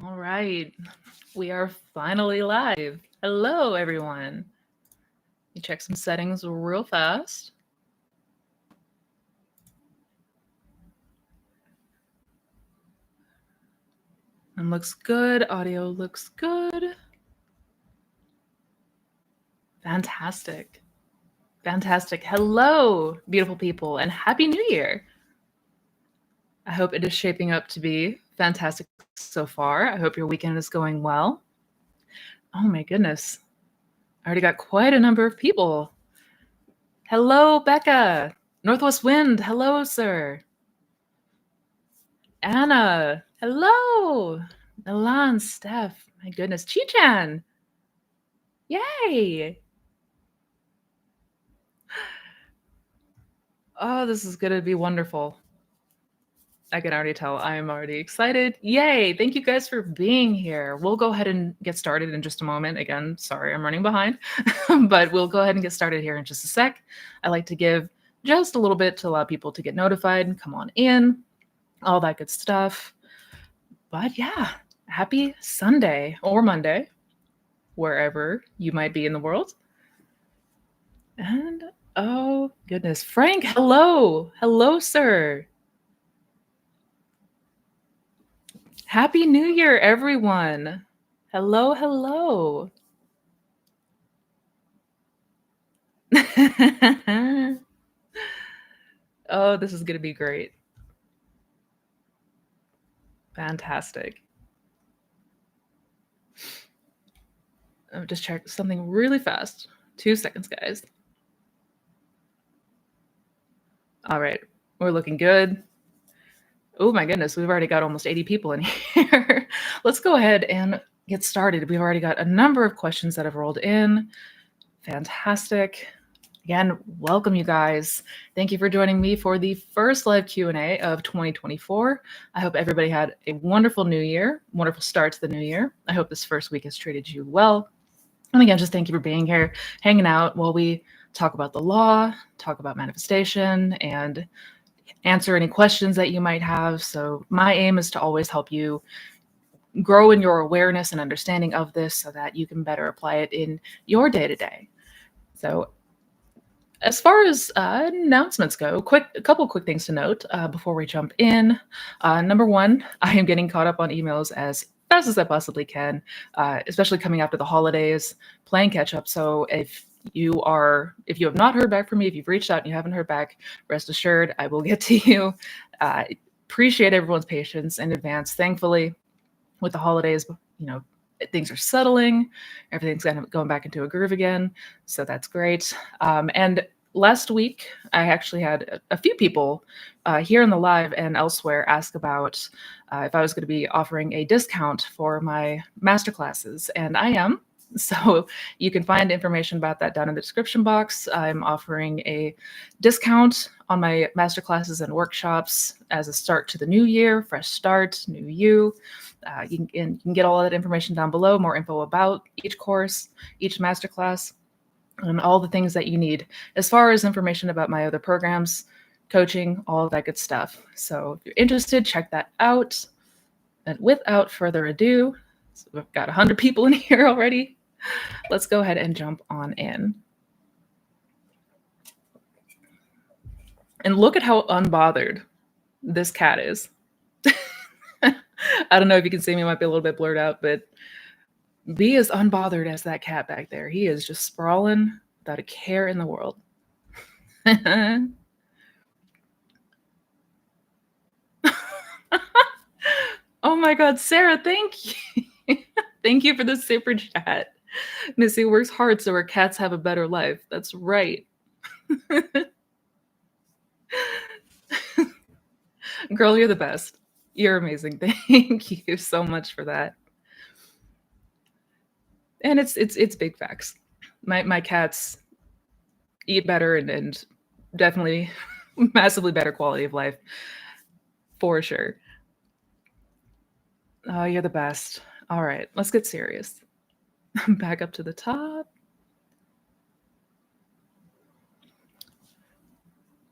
All right, we are finally live. Hello, everyone. Let me check some settings real fast. And looks good. Audio looks good. Fantastic. Fantastic. Hello, beautiful people, and Happy New Year. I hope it is shaping up to be fantastic so far. I hope your weekend is going well. Oh my goodness. I already got quite a number of people. Hello, Becca. Northwest Wind. Hello, sir. Anna. Hello. Milan, Steph. My goodness. Chi-chan. Yay. Oh, this is going to be wonderful. I can already tell. I am already excited. Yay. Thank you guys for being here. We'll go ahead and get started in just a moment. Again, sorry, I'm running behind, but we'll go ahead and get started here in just a sec. I like to give just a little bit to allow people to get notified and come on in, all that good stuff. But yeah, happy Sunday or Monday, wherever you might be in the world. And oh goodness, Frank, hello. Hello, sir. Happy New Year, everyone. Hello, hello. Oh, this is going to be great. Fantastic. I'll just check something really fast. 2 seconds, guys. All right, we're looking good. Oh my goodness, we've already got almost 80 people in here. Let's go ahead and get started. We've already got a number of questions that have rolled in. Fantastic. Again, welcome you guys. Thank you for joining me for the first live Q&A of 2024. I hope everybody had a wonderful new year, wonderful start to the new year. I hope this first week has treated you well. And again, just thank you for being here, hanging out while we talk about the law, talk about manifestation, and answer any questions that you might have. So my aim is to always help you grow in your awareness and understanding of this so that you can better apply it in your day-to-day. So as far as announcements go, a couple quick things to note before we jump in. Number one, I am getting caught up on emails as fast as I possibly can, especially coming after the holidays, playing catch up. So if you have not heard back from me, if you've reached out and you haven't heard back, rest assured I will get to you. Appreciate everyone's patience in advance. Thankfully, with the holidays, things are settling, everything's kind of going back into a groove again, so that's great. And last week, I actually had a few people here in the live and elsewhere ask about if I was going to be offering a discount for my masterclasses, and I am. So you can find information about that down in the description box. I'm offering a discount on my masterclasses and workshops as a start to the new year, fresh start, new you. You can get all of that information down below, more info about each course, each masterclass, and all the things that you need as far as information about my other programs, coaching, all of that good stuff. So if you're interested, check that out. And without further ado, so we've got 100 people in here already. Let's go ahead and jump on in. And look at how unbothered this cat is. I don't know if you can see me, it might be a little bit blurred out, but be as unbothered as that cat back there. He is just sprawling without a care in the world. Oh my God, Sarah, thank you. Thank you for the super chat. Missy works hard so her cats have a better life. That's right. Girl, you're the best. You're amazing. Thank you so much for that. And it's big facts. My cats eat better and definitely massively better quality of life for sure. Oh, you're the best. All right, let's get serious. Back up to the top.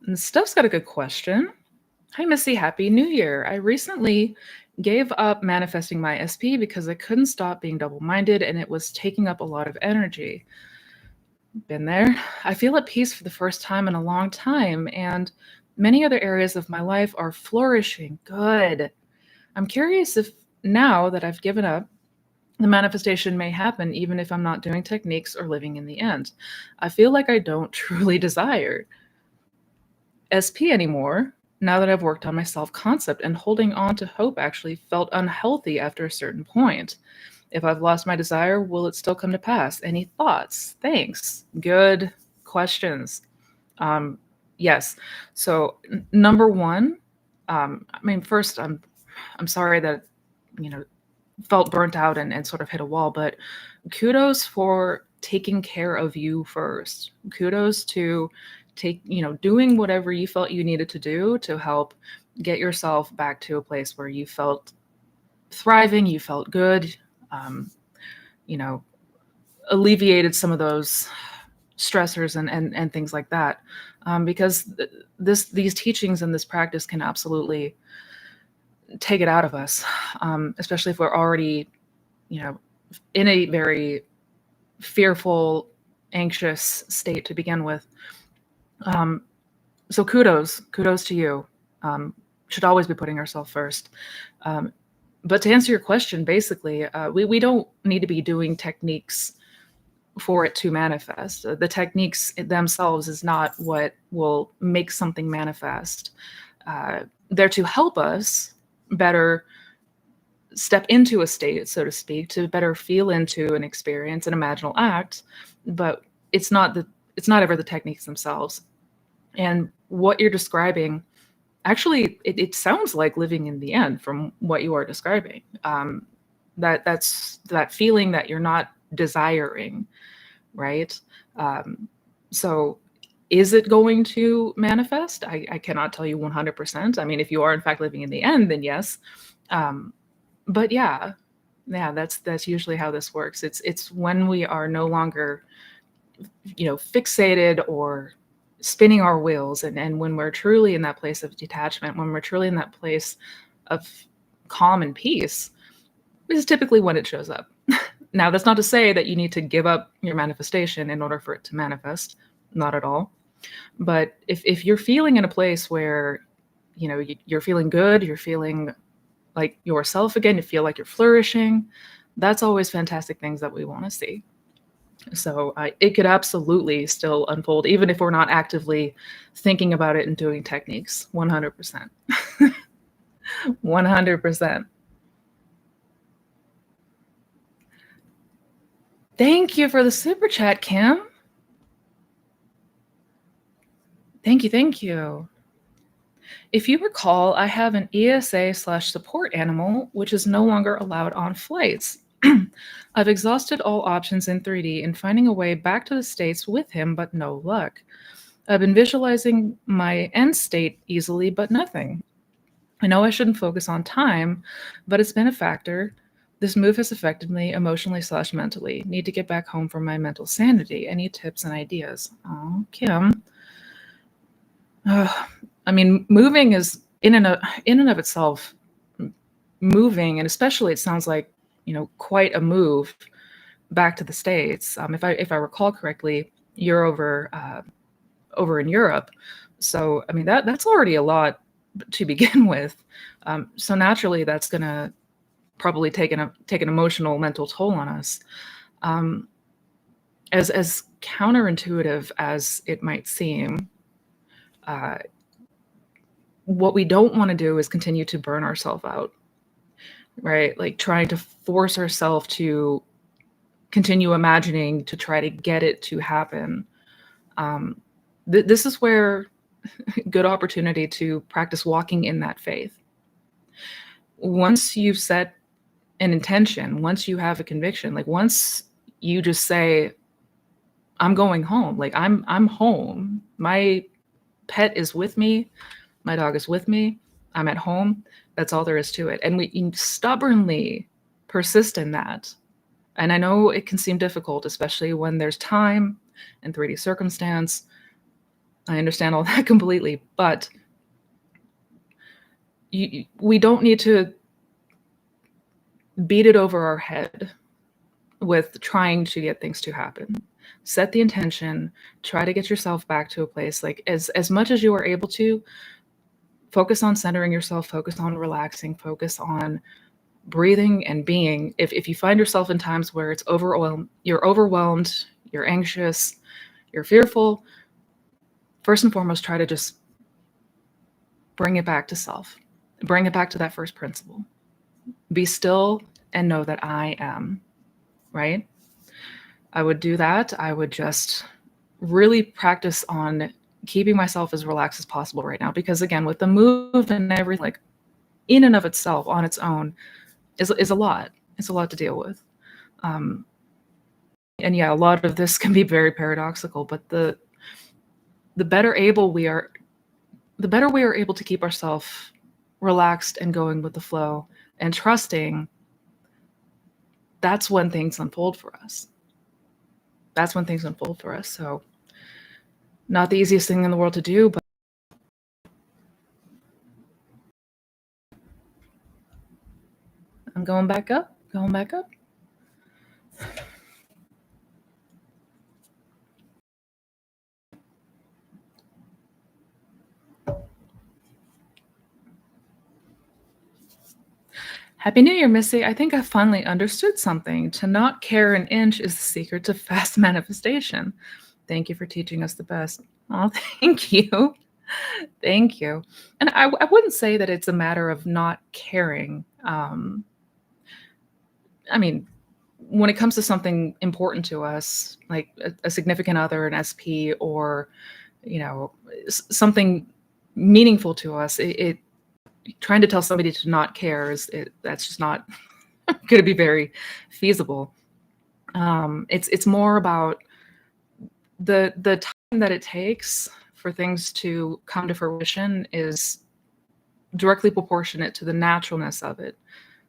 And Steph's got a good question. Hi, Missy. Happy New Year. I recently gave up manifesting my SP because I couldn't stop being double minded and it was taking up a lot of energy. Been there. I feel at peace for the first time in a long time, and many other areas of my life are flourishing. Good. I'm curious if now that I've given up, the manifestation may happen even if I'm not doing techniques or living in the end. I feel like I don't truly desire SP anymore now that I've worked on my self concept, and holding on to hope actually felt unhealthy after a certain point. If I've lost my desire, will it still come to pass? Any thoughts? Thanks. Good questions. Um, yes. So number one, I mean, first, I'm sorry that you know felt burnt out and sort of hit a wall, but kudos for taking care of you first. Kudos to doing whatever you felt you needed to do to help get yourself back to a place where you felt thriving, you felt good, um, you know, alleviated some of those stressors and things like that. Because these teachings and this practice can absolutely take it out of us, especially if we're already, you know, in a very fearful, anxious state to begin with. Um, so kudos to you. Should always be putting ourselves first. Um, but to answer your question, basically, we don't need to be doing techniques for it to manifest. The techniques themselves is not what will make something manifest. They're to help us better step into a state, so to speak, to better feel into an experience, an imaginal act, but it's not ever the techniques themselves. And what you're describing, actually, it sounds like living in the end from what you are describing. That's that feeling that you're not desiring, right? Um, so is it going to manifest? I cannot tell you 100%. I mean, if you are in fact living in the end, then yes. Um, but yeah, that's usually how this works. It's when we are no longer, fixated or spinning our wheels, and when we're truly in that place of detachment, when we're truly in that place of calm and peace, this is typically when it shows up. Now, that's not to say that you need to give up your manifestation in order for it to manifest. Not at all. But if you're feeling in a place where, you're feeling good, you're feeling like yourself again, you feel like you're flourishing, that's always fantastic things that we want to see. So it could absolutely still unfold, even if we're not actively thinking about it and doing techniques. 100%. 100%. Thank you for the super chat, Kim. Thank you. Thank you. If you recall, I have an ESA/support animal, which is no longer allowed on flights. I've exhausted all options in 3D and finding a way back to the States with him, but no luck. I've been visualizing my end state easily, but nothing. I know I shouldn't focus on time, but it's been a factor. This move has affected me emotionally/mentally. Need to get back home for my mental sanity. Any tips and ideas? Oh, Kim. I mean, moving is in and of itself moving, and especially it sounds like quite a move back to the States. If I recall correctly, you're over in Europe, so I mean that's already a lot to begin with. So naturally, that's gonna probably take an emotional, mental toll on us. Um, as counterintuitive as it might seem, uh, what we don't want to do is continue to burn ourselves out, right? Like trying to force ourselves to continue imagining to try to get it to happen. Um, this is where good opportunity to practice walking in that faith. Once you've set an intention, once you have a conviction, like once you just say, I'm going home, like I'm home. My pet is with me, my dog is with me, I'm at home. That's all there is to it. And we stubbornly persist in that. And I know it can seem difficult, especially when there's time and 3D circumstance. I understand all that completely, but we don't need to beat it over our head with trying to get things to happen. Set the intention, try to get yourself back to a place, like, as much as you are able to, focus on centering yourself, focus on relaxing, focus on breathing and being. If you find yourself in times where you're overwhelmed, you're anxious, you're fearful, first and foremost, try to just bring it back to self. Bring it back to that first principle. Be still and know that I am, right? I would do that. I would just really practice on keeping myself as relaxed as possible right now. Because again, with the move and everything, like, in and of itself, on its own, is a lot. It's a lot to deal with. And yeah, a lot of this can be very paradoxical, but the better we are able to keep ourselves relaxed and going with the flow and trusting, that's when things unfold for us. So, not the easiest thing in the world to do, but I'm going back up. Happy New Year, Missy. I think I finally understood something. To not care an inch is the secret to fast manifestation. Thank you for teaching us the best. Oh, thank you. Thank you. And I wouldn't say that it's a matter of not caring. I mean, when it comes to something important to us, like a significant other, an SP, or, something meaningful to us, it trying to tell somebody to not care that's just not going to be very feasible. It's more about the time that it takes for things to come to fruition is directly proportionate to the naturalness of it.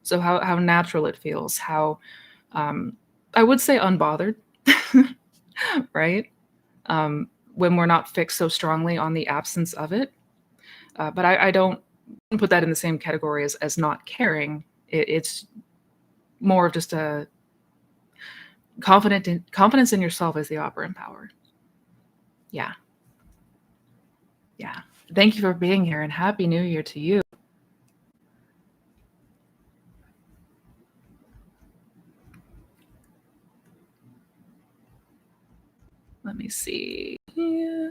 So how natural it feels, how I would say unbothered, right? When we're not fixed so strongly on the absence of it. But I don't put that in the same category as not caring. It's more of just a confidence in yourself is the operant power. Yeah. Thank you for being here, and Happy New Year to you. Let me see. Yeah.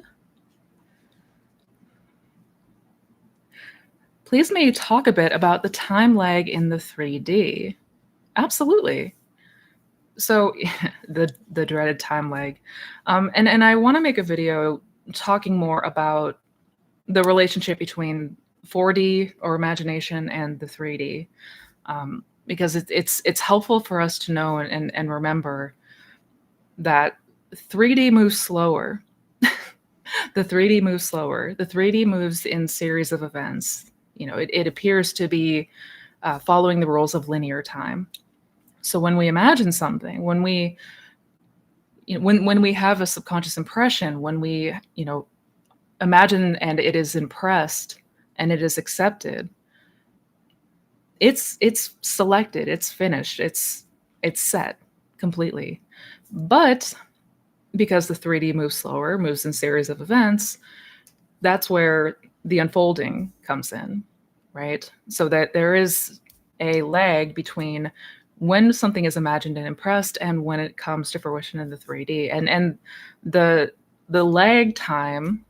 Please may you talk a bit about the time lag in the 3D. Absolutely. So the dreaded time lag. And I want to make a video talking more about the relationship between 4D or imagination and the 3D. Because it's helpful for us to know and remember that 3D moves slower. The 3D moves slower. The 3D moves in series of events. It appears to be following the rules of linear time. So when we imagine something, when we have a subconscious impression, when we imagine and it is impressed and it is accepted, it's selected, it's finished, it's set completely. But because the 3D moves slower, moves in series of events, that's where the unfolding comes in, right? So that there is a lag between when something is imagined and impressed and when it comes to fruition in the 3D. And the lag time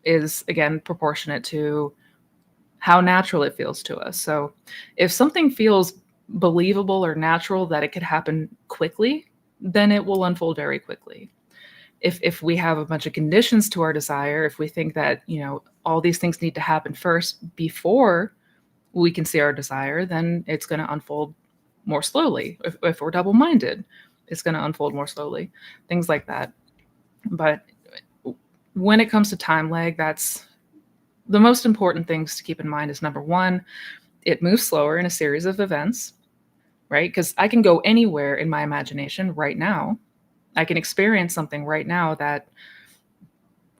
is, again, proportionate to how natural it feels to us. So if something feels believable or natural that it could happen quickly, then it will unfold very quickly. If we have a bunch of conditions to our desire, if we think that, all these things need to happen first before we can see our desire, then it's going to unfold more slowly. If we're double-minded, it's going to unfold more slowly, things like that. But when it comes to time lag, that's the most important things to keep in mind is, number one, it moves slower in a series of events, right? Because I can go anywhere in my imagination right now. I can experience something right now that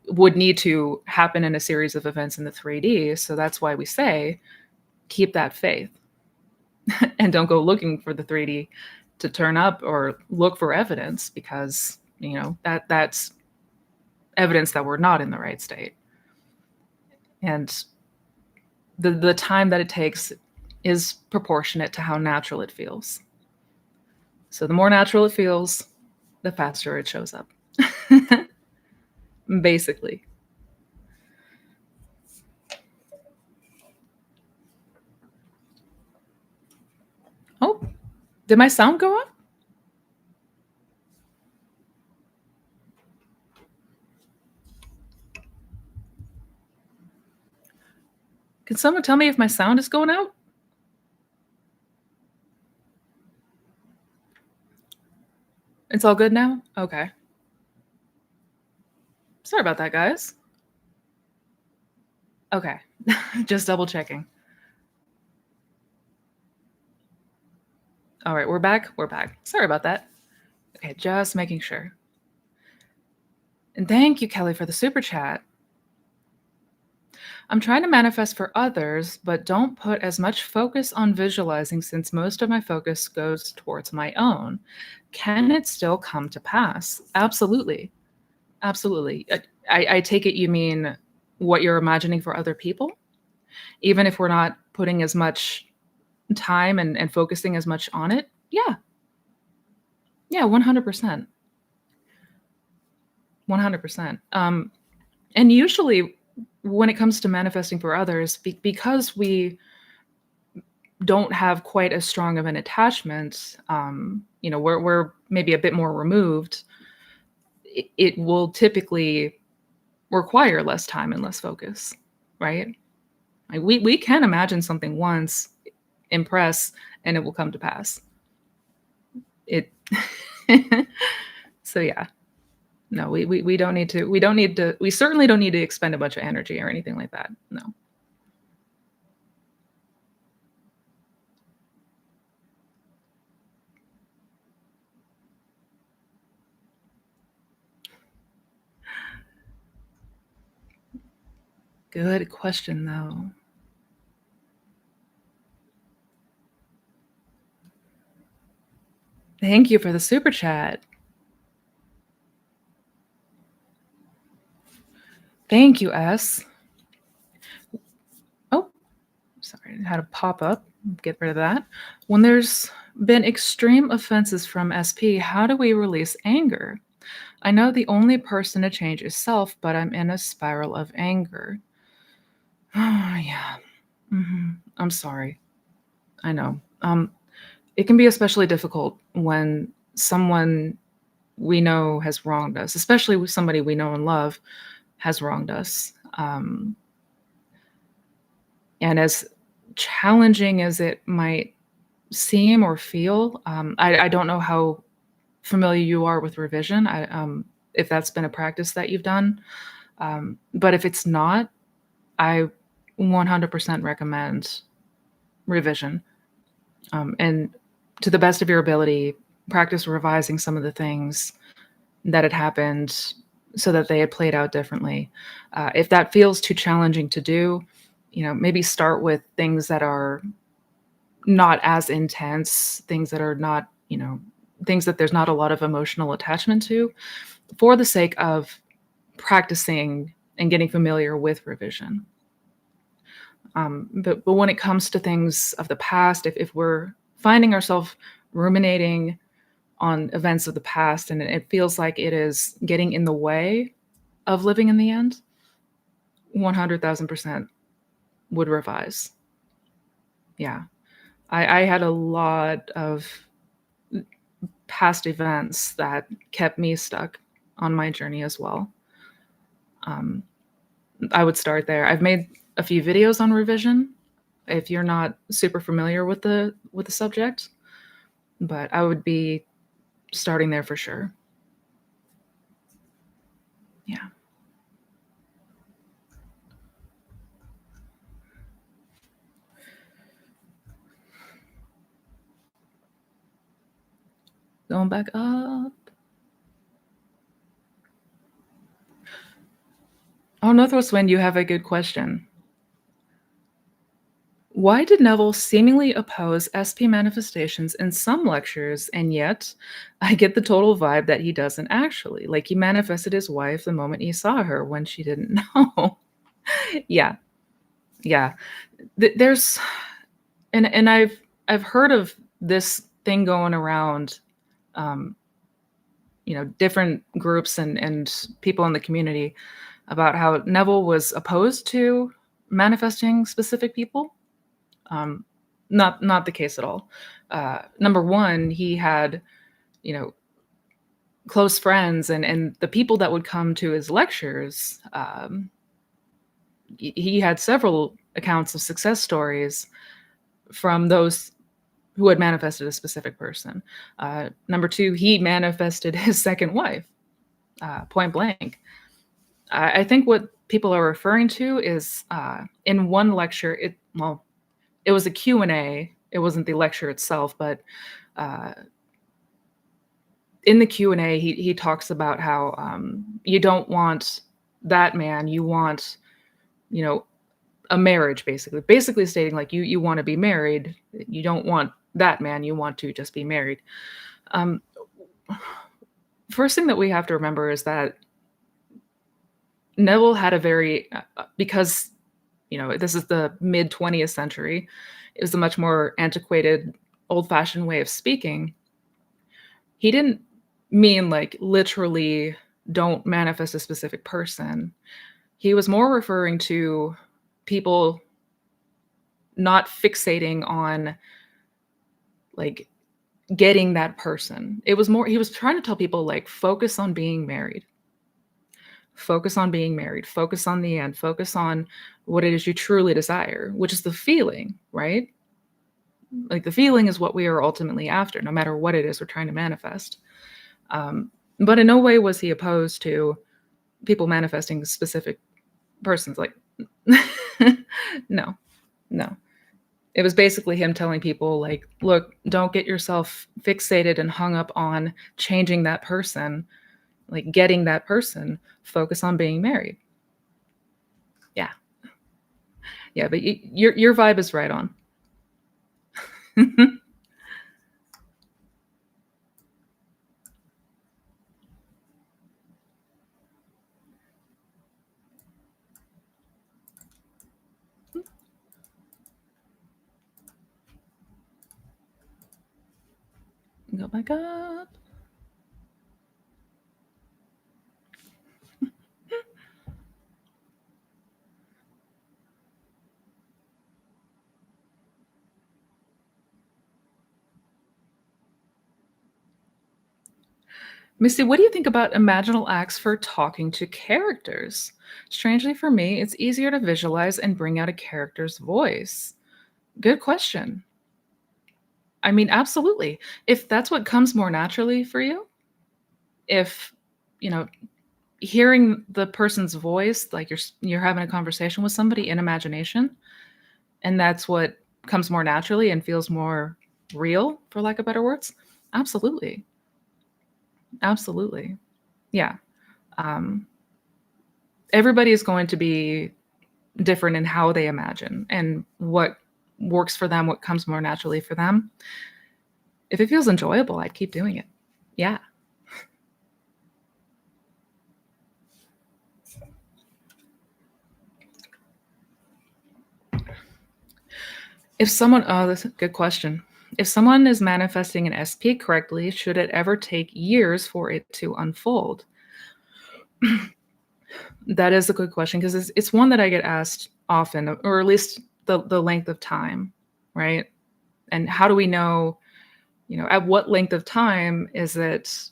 would need to happen in a series of events in the 3D. So that's why we say keep that faith and don't go looking for the 3D to turn up or look for evidence, because that's evidence that we're not in the right state. And the time that it takes is proportionate to how natural it feels. So the more natural it feels, the faster it shows up. Basically. Oh, did my sound go up? Can someone tell me if my sound is going out? It's all good now? Okay. Sorry about that, guys. Okay. Just double checking. All right, we're back. We're back. Sorry about that. Okay, just making sure. And thank you, Kelly, for the super chat. I'm trying to manifest for others, but don't put as much focus on visualizing since most of my focus goes towards my own. Can it still come to pass? Absolutely. Absolutely. I take it you mean what you're imagining for other people? Even if we're not putting as much time and focusing as much on it? Yeah. Yeah, 100%. 100%. And usually when it comes to manifesting for others, because we don't have quite as strong of an attachment, we're maybe a bit more removed, it will typically require less time and less focus, right? Like we can imagine something once, impress, and it will come to pass. It so yeah. No, we don't need to we certainly don't need to expend a bunch of energy or anything like that. No. Good question though. Thank you for the super chat. Thank you, S. Oh, sorry, I had a pop up. Get rid of that. When there's been extreme offenses from SP, how do we release anger? I know the only person to change is self, but I'm in a spiral of anger. Oh, yeah. I'm sorry. I know. It can be especially difficult when someone we know has wronged us, especially with somebody we know and love has wronged us. And as challenging as it might seem or feel, I don't know how familiar you are with revision. If that's been a practice that you've done, but if it's not, I 100% recommend revision. And to the best of your ability, practice revising some of the things that had happened so that they had played out differently. If that feels too challenging to do, maybe start with things that are not as intense, things that are not, things that there's not a lot of emotional attachment to, for the sake of practicing and getting familiar with revision. But when it comes to things of the past, if we're finding ourselves ruminating on events of the past and it feels like it is getting in the way of living in the end, 100,000% would revise. Yeah. I had a lot of past events that kept me stuck on my journey as well. I would start there. I've made a few videos on revision if you're not super familiar with the subject, but I would be starting there for sure. Yeah. Going back up. Oh, Northwest Wind, you have a good question. Why did Neville seemingly oppose SP manifestations in some lectures, and yet I get the total vibe that he doesn't actually? Like he manifested his wife the moment he saw her when she didn't know. Yeah, yeah. There's and I've heard of this thing going around, um, different groups and people in the community about how Neville was opposed to manifesting specific people. Um, not the case at all. Number one, he had, you know, close friends and the people that would come to his lectures, he had several accounts of success stories from those who had manifested a specific person. Number two, he manifested his second wife, point blank. I think what people are referring to is, in one lecture, it was a Q&A. It wasn't the lecture itself, but uh, in the Q&A, he talks about how, you don't want that man, you want, you know, a marriage, basically stating like you want to be married, you don't want that man, you want to just be married. Um, First thing that we have to remember is that Neville had a very, because this is the mid 20th century, it was a much more antiquated, old-fashioned way of speaking. He didn't mean like literally don't manifest a specific person. He was more referring to people not fixating on like getting that person. It was more, he was trying to tell people like focus on being married. Focus on being married. Focus on the end. Focus on what it is you truly desire, which is the feeling, right? Like the feeling is what we are ultimately after, no matter what it is we're trying to manifest. But in no way was he opposed to people manifesting specific persons. Like, no, no. It was basically him telling people, like, look, don't get yourself fixated and hung up on changing that person, like getting that person. Focus on being married. Yeah, yeah. But your vibe is right on. Go back up. Missy, what do you think about imaginal acts for talking to characters? Strangely for me, it's easier to visualize and bring out a character's voice. Good question. I mean, absolutely. If that's what comes more naturally for you, if, you know, hearing the person's voice, like you're having a conversation with somebody in imagination, and that's what comes more naturally and feels more real, for lack of better words, absolutely. Absolutely. Yeah. Um, Everybody is going to be different in how they imagine and what works for them, what comes more naturally for them. If it feels enjoyable, I'd keep doing it. Yeah. That's a good question. If someone is manifesting an SP correctly, should it ever take years for it to unfold? That is a good question because it's one that I get asked often, or at least the length of time, right? And how do we know, at what length of time is it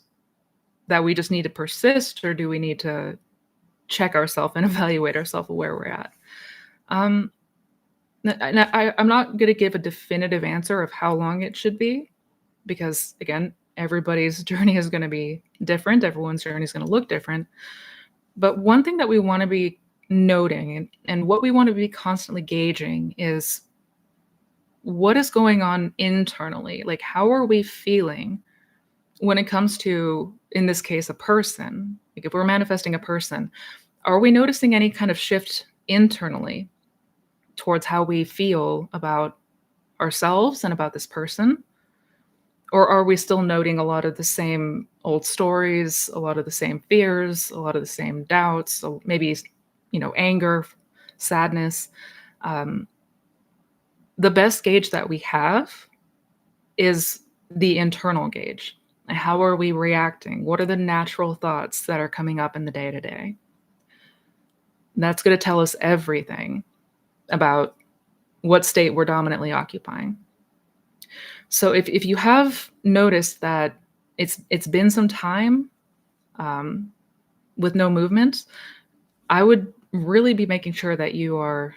that we just need to persist, or do we need to check ourselves and evaluate ourselves where we're at? Um, I'm not going to give a definitive answer of how long it should be because, again, everybody's journey is going to be different. Everyone's journey is going to look different. But one thing that we want to be noting and what we want to be constantly gauging is what is going on internally. Like, how are we feeling when it comes to, in this case, a person? Like, if we're manifesting a person, are we noticing any kind of shift internally? towards how we feel about ourselves and about this person? Or are we still noting a lot of the same old stories, a lot of the same fears, a lot of the same doubts, so maybe, anger, sadness? Um, the best gauge that we have is the internal gauge. How are we reacting? What are the natural thoughts that are coming up in the day to day? That's going to tell us everything about what state we're dominantly occupying. So if you have noticed that it's been some time um, with no movement, I would really be making sure that you are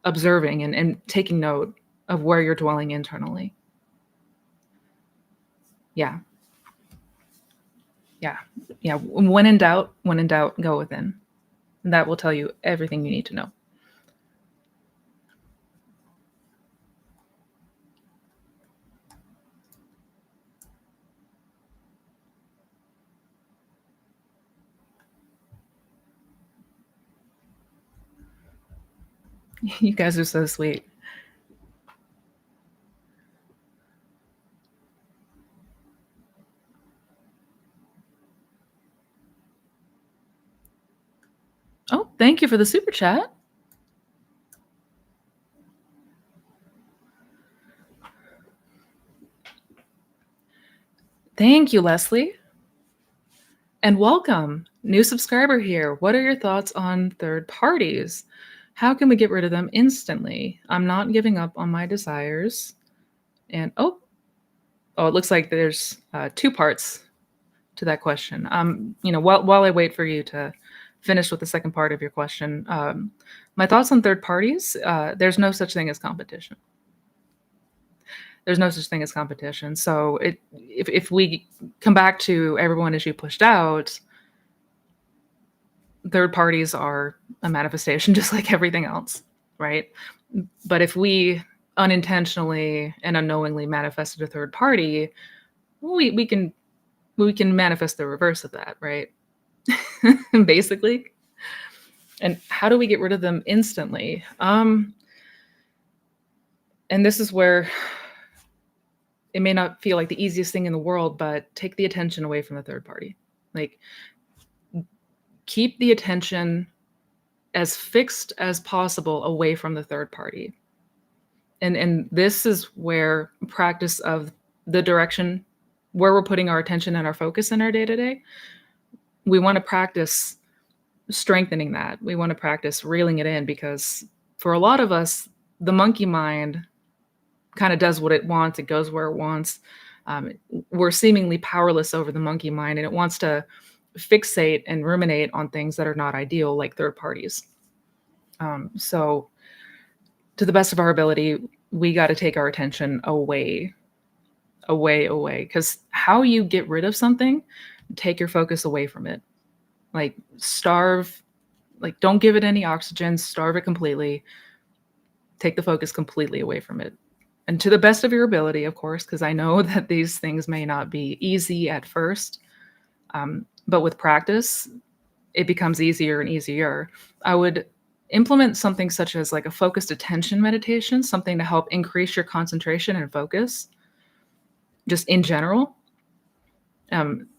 observing and taking note of where you're dwelling internally. Yeah. Yeah. Yeah. When in doubt, go within. And that will tell you everything you need to know. You guys are so sweet. Oh, thank you for the super chat. Thank you, Leslie. And welcome. New subscriber here. What are your thoughts on third parties? How can we get rid of them instantly? I'm not giving up on my desires. And it looks like there's two parts to that question. While I wait for you to finish with the second part of your question, my thoughts on third parties. There's no such thing as competition. There's no such thing as competition. So if we come back to everyone as you pushed out, third parties are a manifestation just like everything else, right? But if we unintentionally and unknowingly manifested a third party, we can manifest the reverse of that, right? Basically. And how do we get rid of them instantly? And this is where it may not feel like the easiest thing in the world, but take the attention away from the third party. Like, keep the attention as fixed as possible away from the third party. And this is where practice of the direction where we're putting our attention and our focus in our day to day, we want to practice strengthening that. We want to practice reeling it in, because for a lot of us, the monkey mind kind of does what it wants. It goes where it wants. We're seemingly powerless over the monkey mind, and it wants to fixate and ruminate on things that are not ideal, like third parties. So to the best of our ability, we got to take our attention away, because how you get rid of something, take your focus away from it. Like, starve, like, don't give it any oxygen, starve it completely, take the focus completely away from it. And to the best of your ability, of course, because I know that these things may not be easy at first, but with practice, it becomes easier and easier. I would implement something such as like a focused attention meditation, something to help increase your concentration and focus, just in general.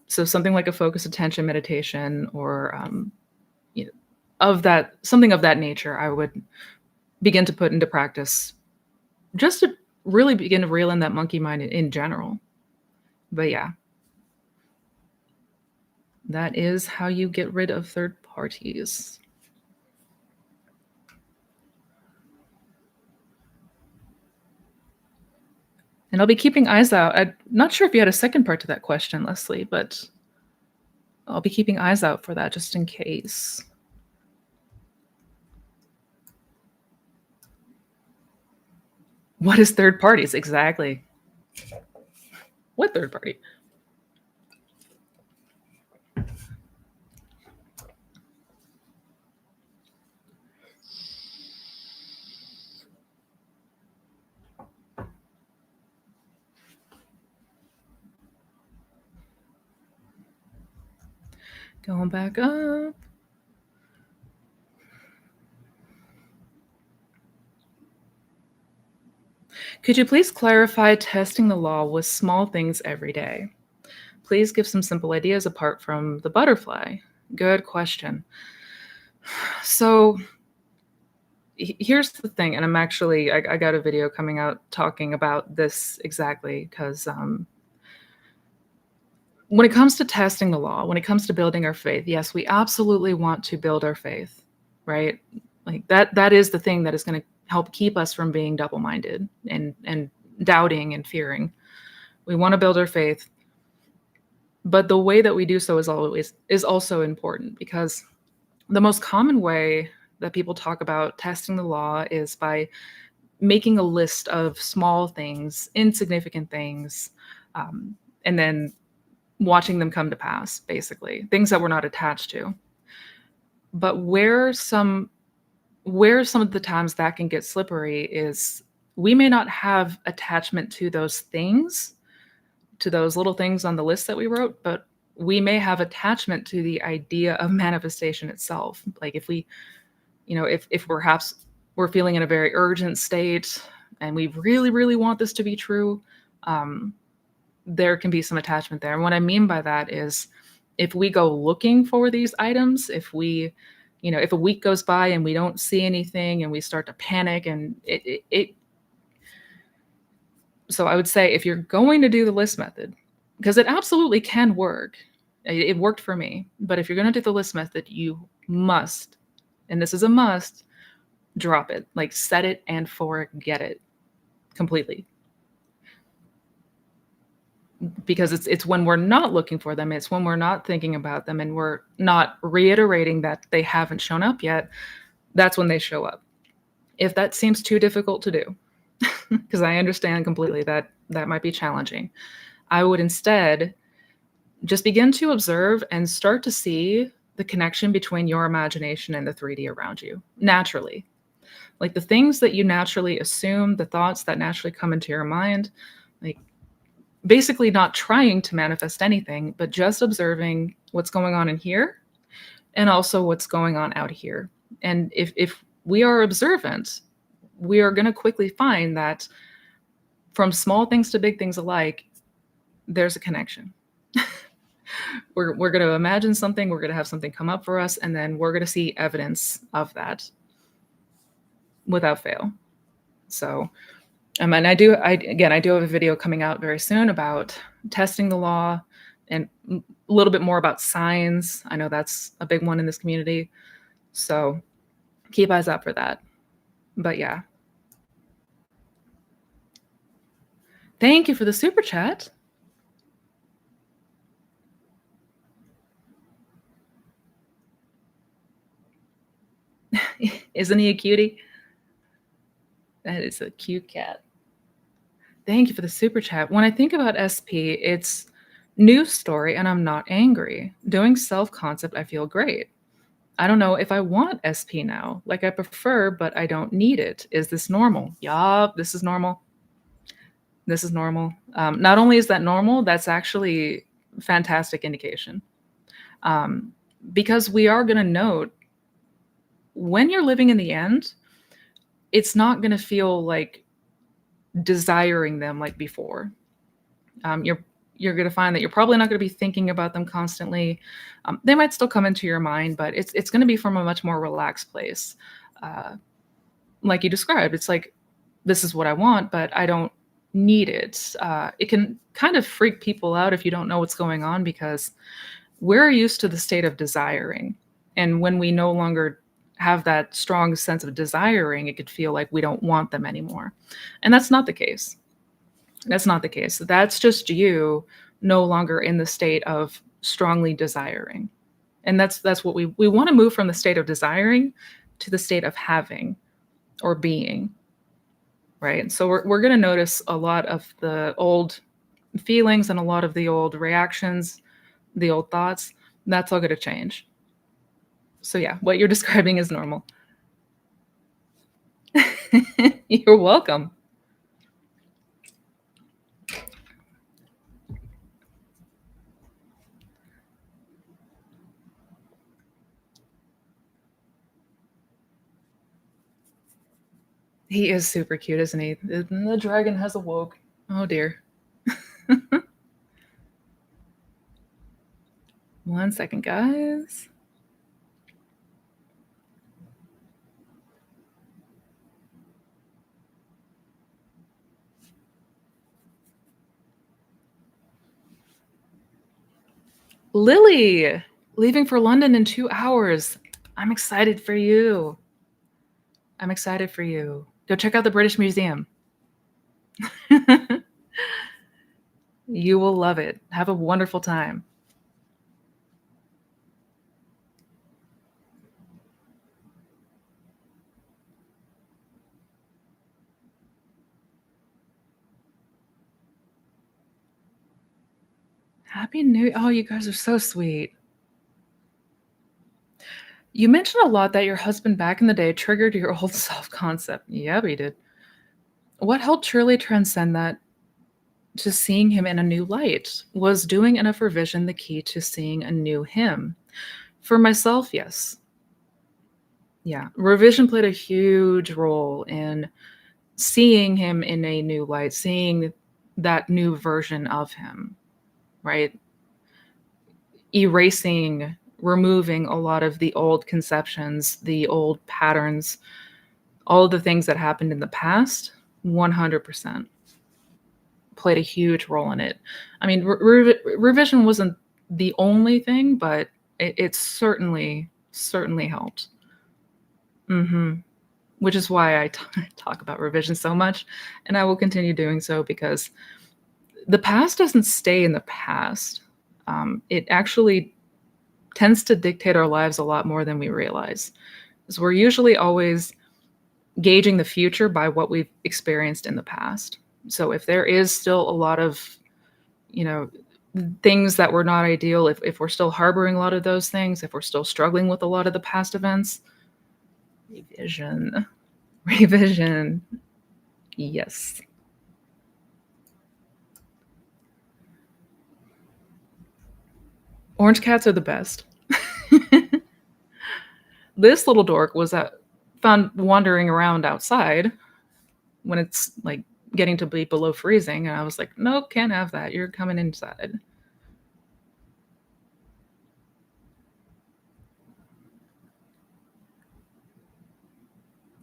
So something like a focused attention meditation, or something of that nature, I would begin to put into practice, just to really begin to reel in that monkey mind in general. But yeah, that is how you get rid of third parties. And I'll be keeping eyes out. I'm not sure if you had a second part to that question, Leslie, but I'll be keeping eyes out for that just in case. What is third parties? Exactly. What third party? Going back up. Could you please clarify testing the law with small things every day? Please give some simple ideas apart from the butterfly. Good question. So here's the thing, and I got a video coming out talking about this exactly because when it comes to testing the law, when it comes to building our faith, yes, we absolutely want to build our faith, right? Like that is the thing that is going to help keep us from being double-minded and doubting and fearing. We want to build our faith, but the way that we do so is also important because the most common way that people talk about testing the law is by making a list of small things, insignificant things, and then watching them come to pass, basically, things that we're not attached to. But where some of the times that can get slippery is we may not have attachment to those things, to those little things on the list that we wrote, but we may have attachment to the idea of manifestation itself. Like if we, if perhaps we're feeling in a very urgent state and we really, really want this to be true, there can be some attachment there. And what I mean by that is if we go looking for these items, if a week goes by and we don't see anything and we start to panic and so I would say if you're going to do the list method, because it absolutely can work, it worked for me, but if you're going to do the list method, you must, and this is a must, drop it, like set it and forget it completely. Because it's when we're not looking for them, it's when we're not thinking about them and we're not reiterating that they haven't shown up yet, that's when they show up. If that seems too difficult to do, because I understand completely that that might be challenging, I would instead just begin to observe and start to see the connection between your imagination and the 3D around you naturally. Like the things that you naturally assume, the thoughts that naturally come into your mind, like basically not trying to manifest anything, but just observing what's going on in here and also what's going on out here. And if we are observant, we are going to quickly find that from small things to big things alike, there's a connection. we're going to imagine something, we're going to have something come up for us, and then we're going to see evidence of that without fail. So and I do have a video coming out very soon about testing the law and a little bit more about signs. I know that's a big one in this community. So keep eyes out for that. But yeah. Thank you for the super chat. Isn't he a cutie? That is a cute cat. Thank you for the super chat. When I think about SP, it's news story and I'm not angry. Doing self-concept, I feel great. I don't know if I want SP now. Like I prefer, but I don't need it. Is this normal? Yup, this is normal. This is normal. Not only is that normal, that's actually fantastic indication. Because we are going to note when you're living in the end, it's not going to feel like desiring them like before. You're going to find that you're probably not going to be thinking about them constantly. They might still come into your mind, but it's going to be from a much more relaxed place. Like you described, it's like, this is what I want, but I don't need it. It can kind of freak people out if you don't know what's going on because we're used to the state of desiring. And when we no longer have that strong sense of desiring, it could feel like we don't want them anymore. And that's not the case. That's not the case. That's just you no longer in the state of strongly desiring. And that's what we want to move from the state of desiring to the state of having or being. Right? So we're going to notice a lot of the old feelings and a lot of the old reactions, the old thoughts. That's all going to change. So yeah, what you're describing is normal. You're welcome. He is super cute, isn't he? The dragon has awoke. Oh dear. One second, guys. Lily, leaving for London in 2 hours. I'm excited for you. I'm excited for you. Go check out the British Museum. You will love it. Have a wonderful time. Happy New Oh, you guys are so sweet. You mentioned a lot that your husband back in the day triggered your old self-concept. Yeah, he did. What helped truly transcend that to seeing him in a new light? Was doing enough revision the key to seeing a new him? For myself, yes. Yeah. Revision played a huge role in seeing him in a new light, seeing that new version of him, right? Erasing, removing a lot of the old conceptions, the old patterns, all of the things that happened in the past, 100% played a huge role in it. I mean, revision wasn't the only thing, but it certainly helped. Hmm. Which is why I talk about revision so much, and I will continue doing so because the past doesn't stay in the past. It actually tends to dictate our lives a lot more than we realize. Because we're usually always gauging the future by what we've experienced in the past. So if there is still a lot of, you know, things that were not ideal, if we're still harboring a lot of those things, if we're still struggling with a lot of the past events, revision, revision, yes. Orange cats are the best. This little dork was found wandering around outside when it's like getting to be below freezing, and I was like, nope, can't have that. You're coming inside.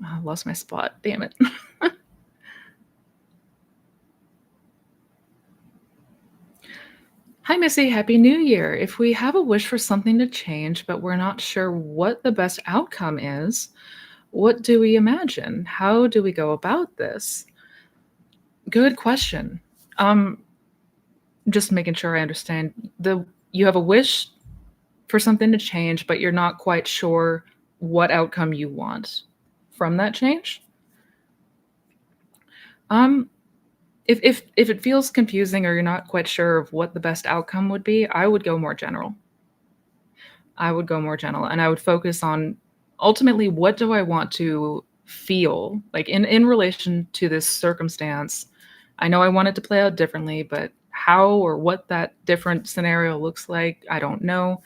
Oh, I lost my spot. Damn it. Hi, Missy. Happy New Year. If we have a wish for something to change, but we're not sure what the best outcome is, what do we imagine? How do we go about this? Good question. Um, just making sure I understand. You have a wish for something to change, but you're not quite sure what outcome you want from that change. Um, if it feels confusing or you're not quite sure of what the best outcome would be, I would go more general. I would go more general, and I would focus on ultimately what do I want to feel like in relation to this circumstance. I know I want it to play out differently, but how or what that different scenario looks like, I don't know.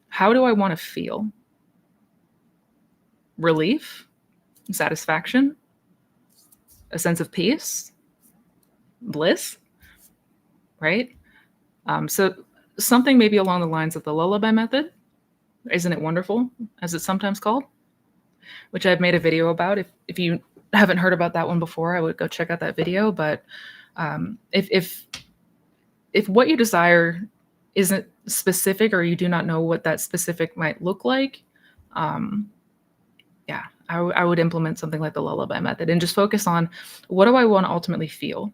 How do I want to feel? Relief, satisfaction, a sense of peace, bliss, right? So something maybe along the lines of the lullaby method. Isn't it wonderful, as it's sometimes called? Which I've made a video about. If you haven't heard about that one before, I would go check out that video. But if what you desire isn't specific or you do not know what that specific might look like, um, yeah, I would implement something like the lullaby method and just focus on what do I want to ultimately feel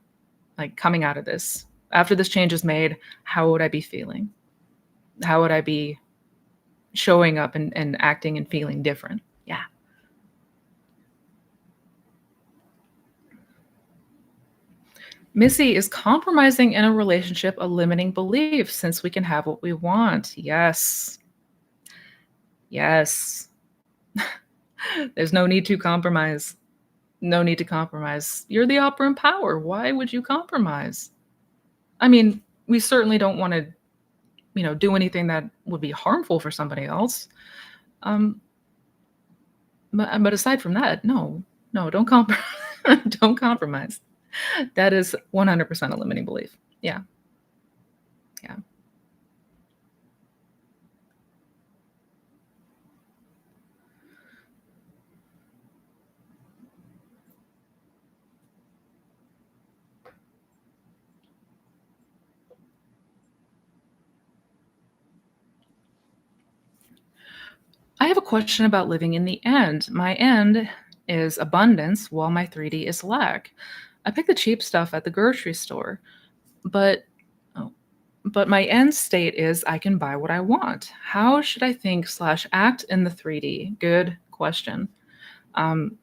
like coming out of this. After this change is made, how would I be feeling? How would I be showing up and acting and feeling different? Yeah. Missy, is compromising in a relationship a limiting belief since we can have what we want? Yes. Yes. There's no need to compromise. No need to compromise. You're the operant power. Why would you compromise? I mean, we certainly don't want to, do anything that would be harmful for somebody else. Um, but aside from that, no. No, don't don't compromise. That is 100% a limiting belief. Yeah, yeah. I have a question about living in the end. My end is abundance while my 3D is lack. I pick the cheap stuff at the grocery store, but oh, but my end state is I can buy what I want. How should I think slash act in the 3D? Good question.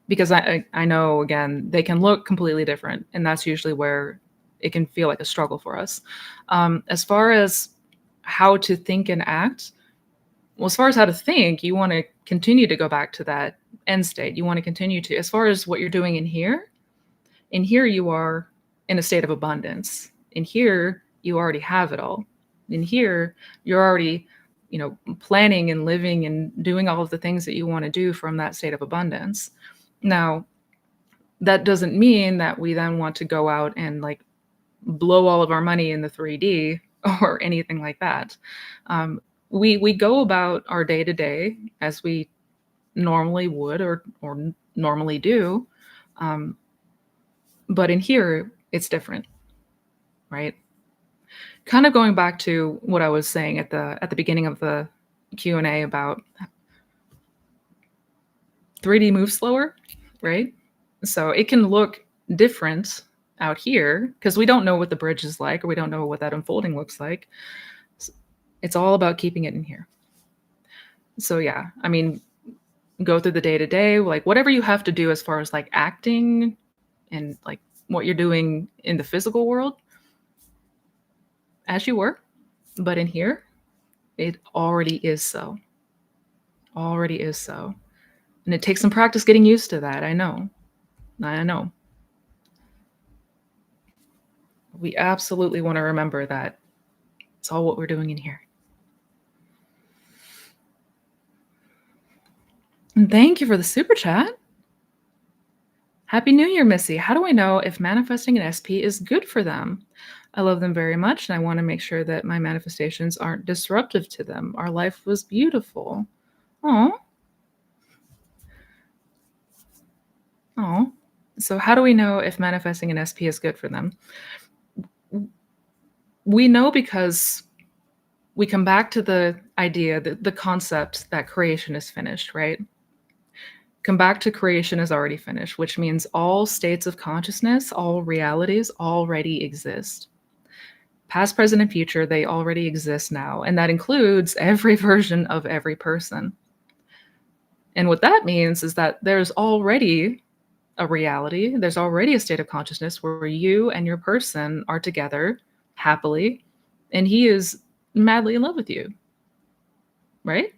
Because I know again they can look completely different, and that's usually where it can feel like a struggle for us. As far as how to think and act, well, as far as how to think, you want to continue to go back to that end state. You want to continue to, as far as what you're doing in here you are in a state of abundance. In here, you already have it all. In here, you're already, planning and living and doing all of the things that you want to do from that state of abundance. Now, that doesn't mean that we then want to go out and like blow all of our money in the 3D or anything like that. We go about our day to day as we normally would or normally do, um, but in here it's different, right? Kind of going back to what I was saying at the beginning of the Q&A about 3D moves slower, right? So it can look different out here because we don't know what the bridge is like or we don't know what that unfolding looks like. It's all about keeping it in here. So yeah, I mean, go through the day to day, like whatever you have to do as far as like acting and like what you're doing in the physical world as you were, but in here, it already is so. Already is so. And it takes some practice getting used to that. I know. I know. We absolutely want to remember that it's all what we're doing in here. And thank you for the super chat. Happy New Year, Missy. How do I know if manifesting an SP is good for them? I love them very much, and I want to make sure that my manifestations aren't disruptive to them. Our life was beautiful. Oh, oh. So, how do we know if manifesting an SP is good for them? We know because we come back to the idea that the concept that creation is finished, right? Come back to creation is already finished, which means all states of consciousness, all realities already exist. Past, present, and future, they already exist now. And that includes every version of every person. And what that means is that there's already a reality, there's already a state of consciousness where you and your person are together happily, and he is madly in love with you, right?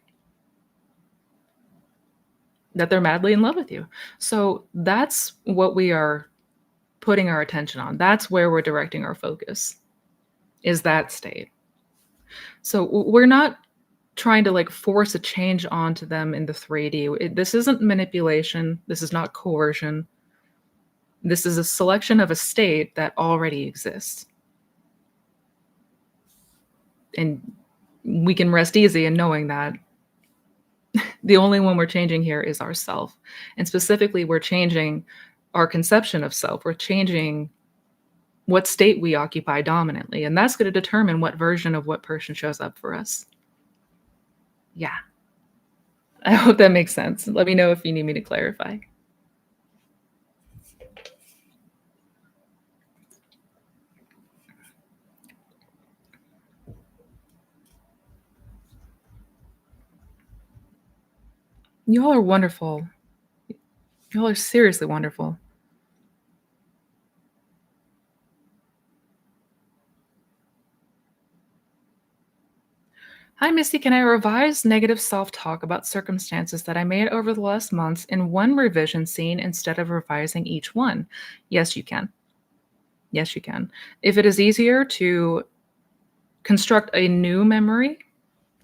That they're madly in love with you. So that's what we are putting our attention on. That's where we're directing our focus, is that state. So we're not trying to like force a change onto them in the 3D. This isn't manipulation. This is not coercion. This is a selection of a state that already exists. And we can rest easy in knowing that the only one we're changing here is ourself. And specifically, we're changing our conception of self. We're changing what state we occupy dominantly. And that's going to determine what version of what person shows up for us. Yeah. I hope that makes sense. Let me know if you need me to clarify. Y'all are wonderful. Y'all are seriously wonderful. Hi, Misty. Can I revise negative self-talk about circumstances that I made over the last months in one revision scene instead of revising each one? Yes, you can. Yes, you can. If it is easier to construct a new memory,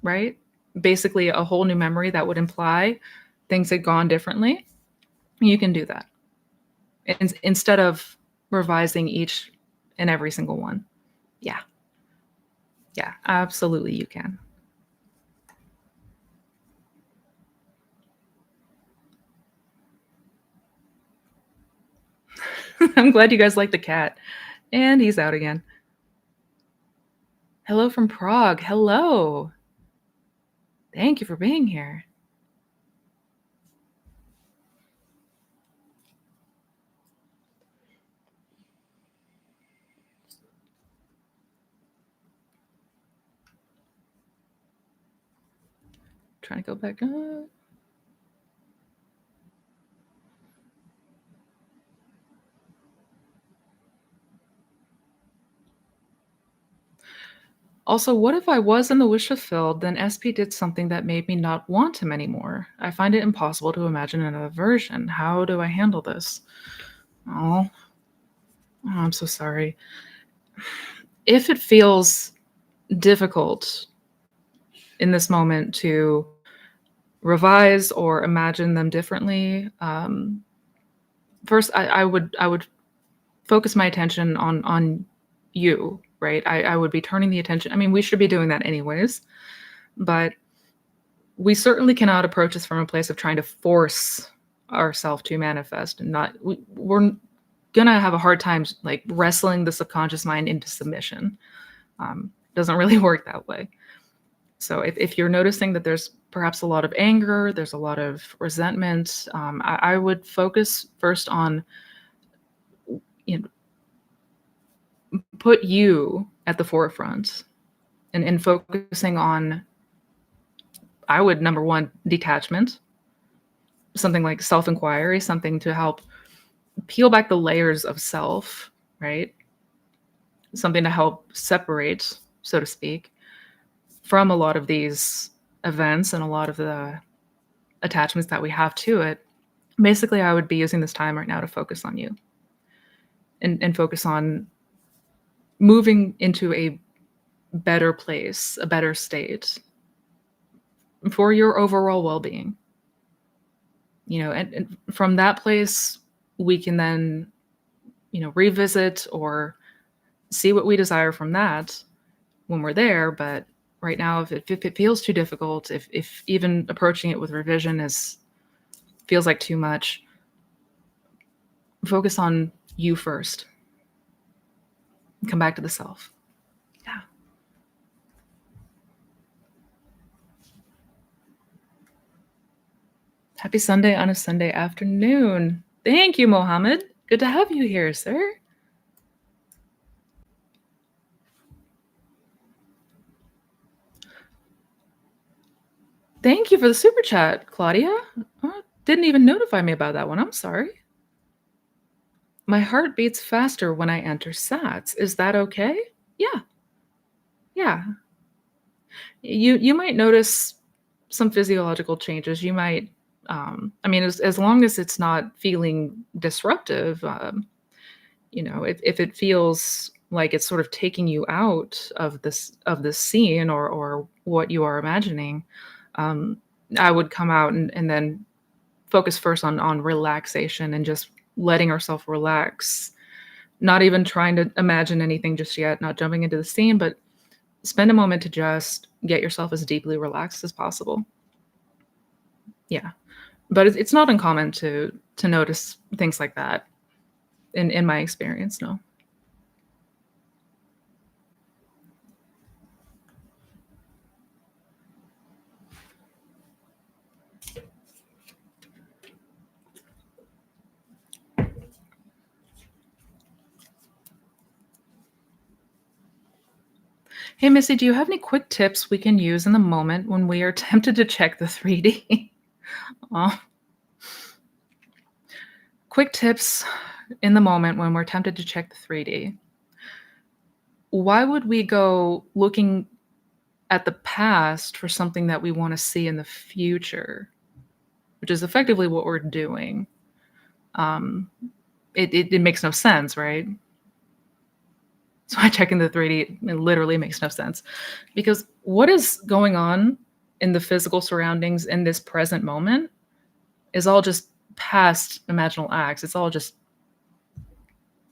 right? Basically, a whole new memory that would imply things had gone differently, you can do that. instead of revising each and every single one. Yeah. Yeah, absolutely you can. I'm glad you guys like the cat. And he's out again. Hello from Prague. Hello. Thank you for being here. Trying to go back up. Also, what if I was in the wish fulfilled, then SP did something that made me not want him anymore? I find it impossible to imagine another version. How do I handle this? Oh, I'm so sorry. If it feels difficult in this moment to revise or imagine them differently, first I would focus my attention on you, right? I would be turning the attention. I mean, we should be doing that anyways, but we certainly cannot approach this from a place of trying to force ourselves to manifest, and not we're gonna have a hard time like wrestling the subconscious mind into submission. Doesn't really work that way. So if you're noticing that there's perhaps a lot of anger, there's a lot of resentment, I would focus first on, you know, put you at the forefront, and focusing on, I would, number one, detachment, something like self-inquiry, something to help peel back the layers of self, right? Something to help separate, so to speak, from a lot of these events and a lot of the attachments that we have to it. Basically, I would be using this time right now to focus on you, and focus on moving into a better place, a better state for your overall well-being. And from that place, we can then, revisit or see what we desire from that when we're there. But right now, if it feels too difficult, if even approaching it with revision feels like too much, focus on you first. Come back to the self. Yeah. Happy Sunday on a Sunday afternoon. Thank you, Mohammed. Good to have you here, sir. Thank you for the super chat, Claudia. Didn't even notify me about that one. I'm sorry. My heart beats faster when I enter SATs. Is that okay? Yeah. Yeah. You might notice some physiological changes. You might, I mean, as long as it's not feeling disruptive, if it feels like it's sort of taking you out of this scene, or what you are imagining, um, I would come out and then focus first on relaxation and just letting ourselves relax, not even trying to imagine anything just yet, not jumping into the scene, but spend a moment to just get yourself as deeply relaxed as possible. Yeah. But it's not uncommon to notice things like that in my experience, no. Hey, Missy, do you have any quick tips we can use in the moment when we are tempted to check the 3D? Oh, quick tips in the moment when we're tempted to check the 3D. Why would we go looking at the past for something that we want to see in the future, which is effectively what we're doing? Um, it makes no sense, right? So I check in the 3D, it literally makes no sense, because what is going on in the physical surroundings in this present moment is all just past imaginal acts. It's all just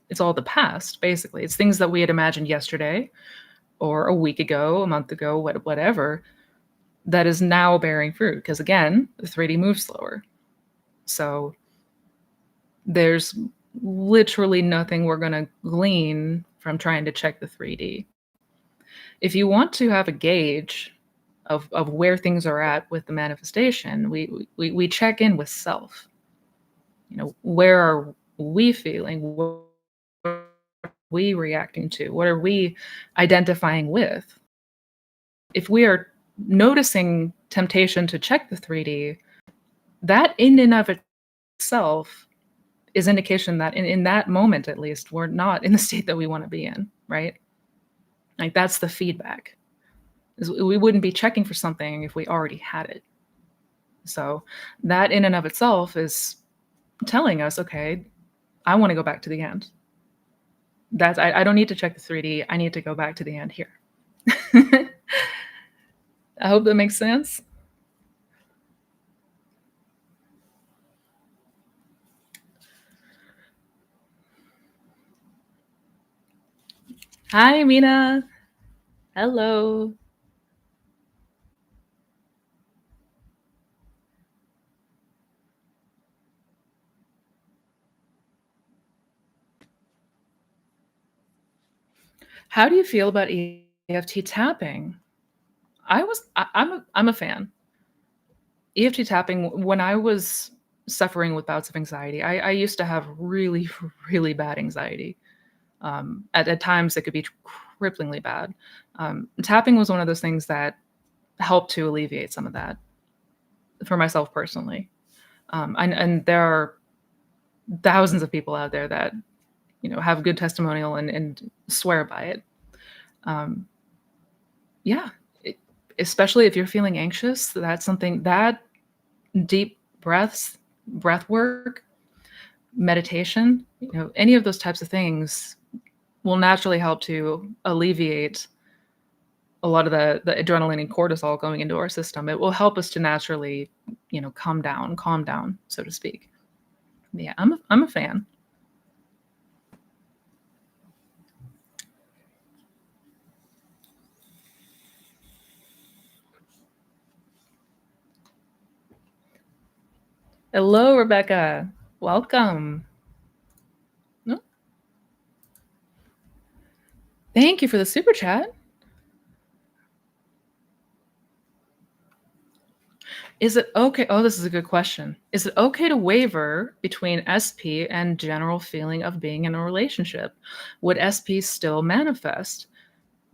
It's all the past, basically. It's things that we had imagined yesterday or a week ago, a month ago, whatever, that is now bearing fruit. Because again, the 3D moves slower. So there's literally nothing we're going to glean from trying to check the 3D. If you want to have a gauge of where things are at with the manifestation, we check in with self. Where are we feeling? What are we reacting to? What are we identifying with? If we are noticing temptation to check the 3D, that in and of itself is indication that in that moment, at least, we're not in the state that we want to be in, right? Like that's the feedback. We wouldn't be checking for something if we already had it. So that in and of itself is telling us, okay, I want to go back to the end. I don't need to check the 3D. I need to go back to the end here. I hope that makes sense. Hi, Mina. Hello. How do you feel about EFT tapping? I'm a fan. EFT tapping, when I was suffering with bouts of anxiety, I used to have really, really bad anxiety. At times, it could be cripplingly bad. Tapping was one of those things that helped to alleviate some of that for myself personally. And there are thousands of people out there that have good testimonial and swear by it. Yeah, especially if you're feeling anxious, that's something that deep breath work, meditation, any of those types of things will naturally help to alleviate a lot of the adrenaline and cortisol going into our system. It will help us to naturally, calm down, so to speak. Yeah, I'm a fan. Hello, Rebecca. Welcome. No, thank you for the super chat. Is it okay? Oh, this is a good question. Is it okay to waver between SP and general feeling of being in a relationship? Would SP still manifest?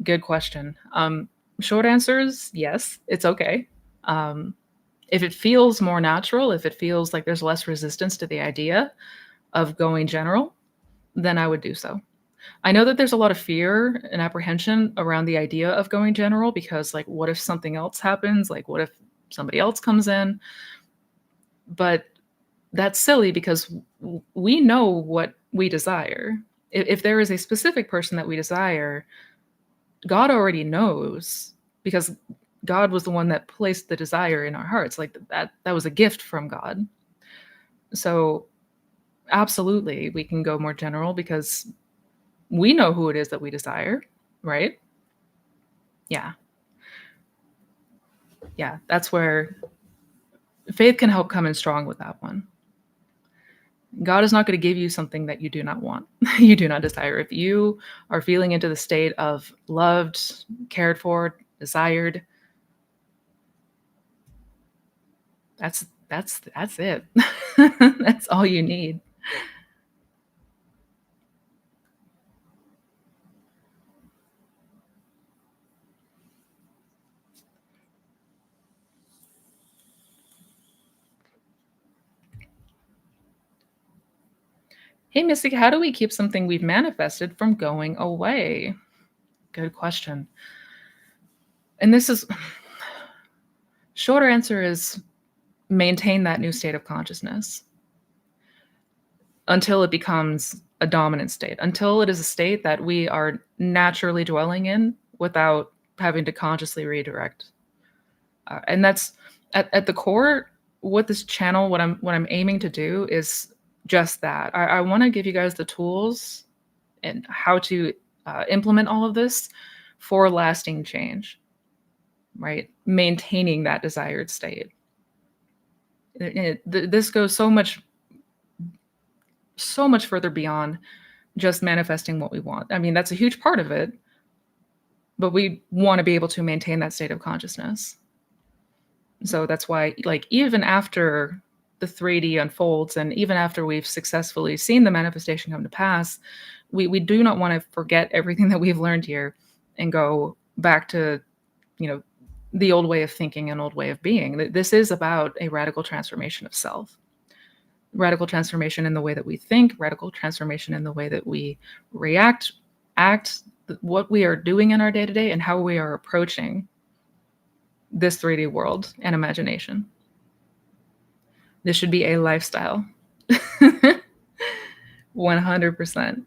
Good question. Short answer is yes, it's okay. If it feels more natural, if it feels like there's less resistance to the idea of going general, then I would do so. I know that there's a lot of fear and apprehension around the idea of going general because, like, what if something else happens? Like, what if somebody else comes in? But that's silly because we know what we desire. If there is a specific person that we desire, God already knows because God was the one that placed the desire in our hearts. Like that was a gift from God. So absolutely, we can go more general because we know who it is that we desire, right? Yeah. Yeah, that's where faith can help come in strong with that one. God is not going to give you something that you do not want, you do not desire. If you are feeling into the state of loved, cared for, desired, that's it. That's all you need. Hey, Mystic, how do we keep something we've manifested from going away? Good question. And this is shorter answer is maintain that new state of consciousness until it becomes a dominant state, until it is a state that we are naturally dwelling in without having to consciously redirect. And that's at the core, what this channel, what I'm aiming to do is just that. I want to give you guys the tools and how to implement all of this for lasting change, right? Maintaining that desired state. This goes so much further beyond just manifesting what we want. I mean, that's a huge part of it, but we want to be able to maintain that state of consciousness. So that's why, like, even after the 3D unfolds and even after we've successfully seen the manifestation come to pass, we do not want to forget everything that we've learned here and go back to, you know, the old way of thinking and old way of being. This is about a radical transformation of self, radical transformation in the way that we think, radical transformation in the way that we react, act, what we are doing in our day to day, and how we are approaching this 3D world and imagination. This should be a lifestyle. 100%.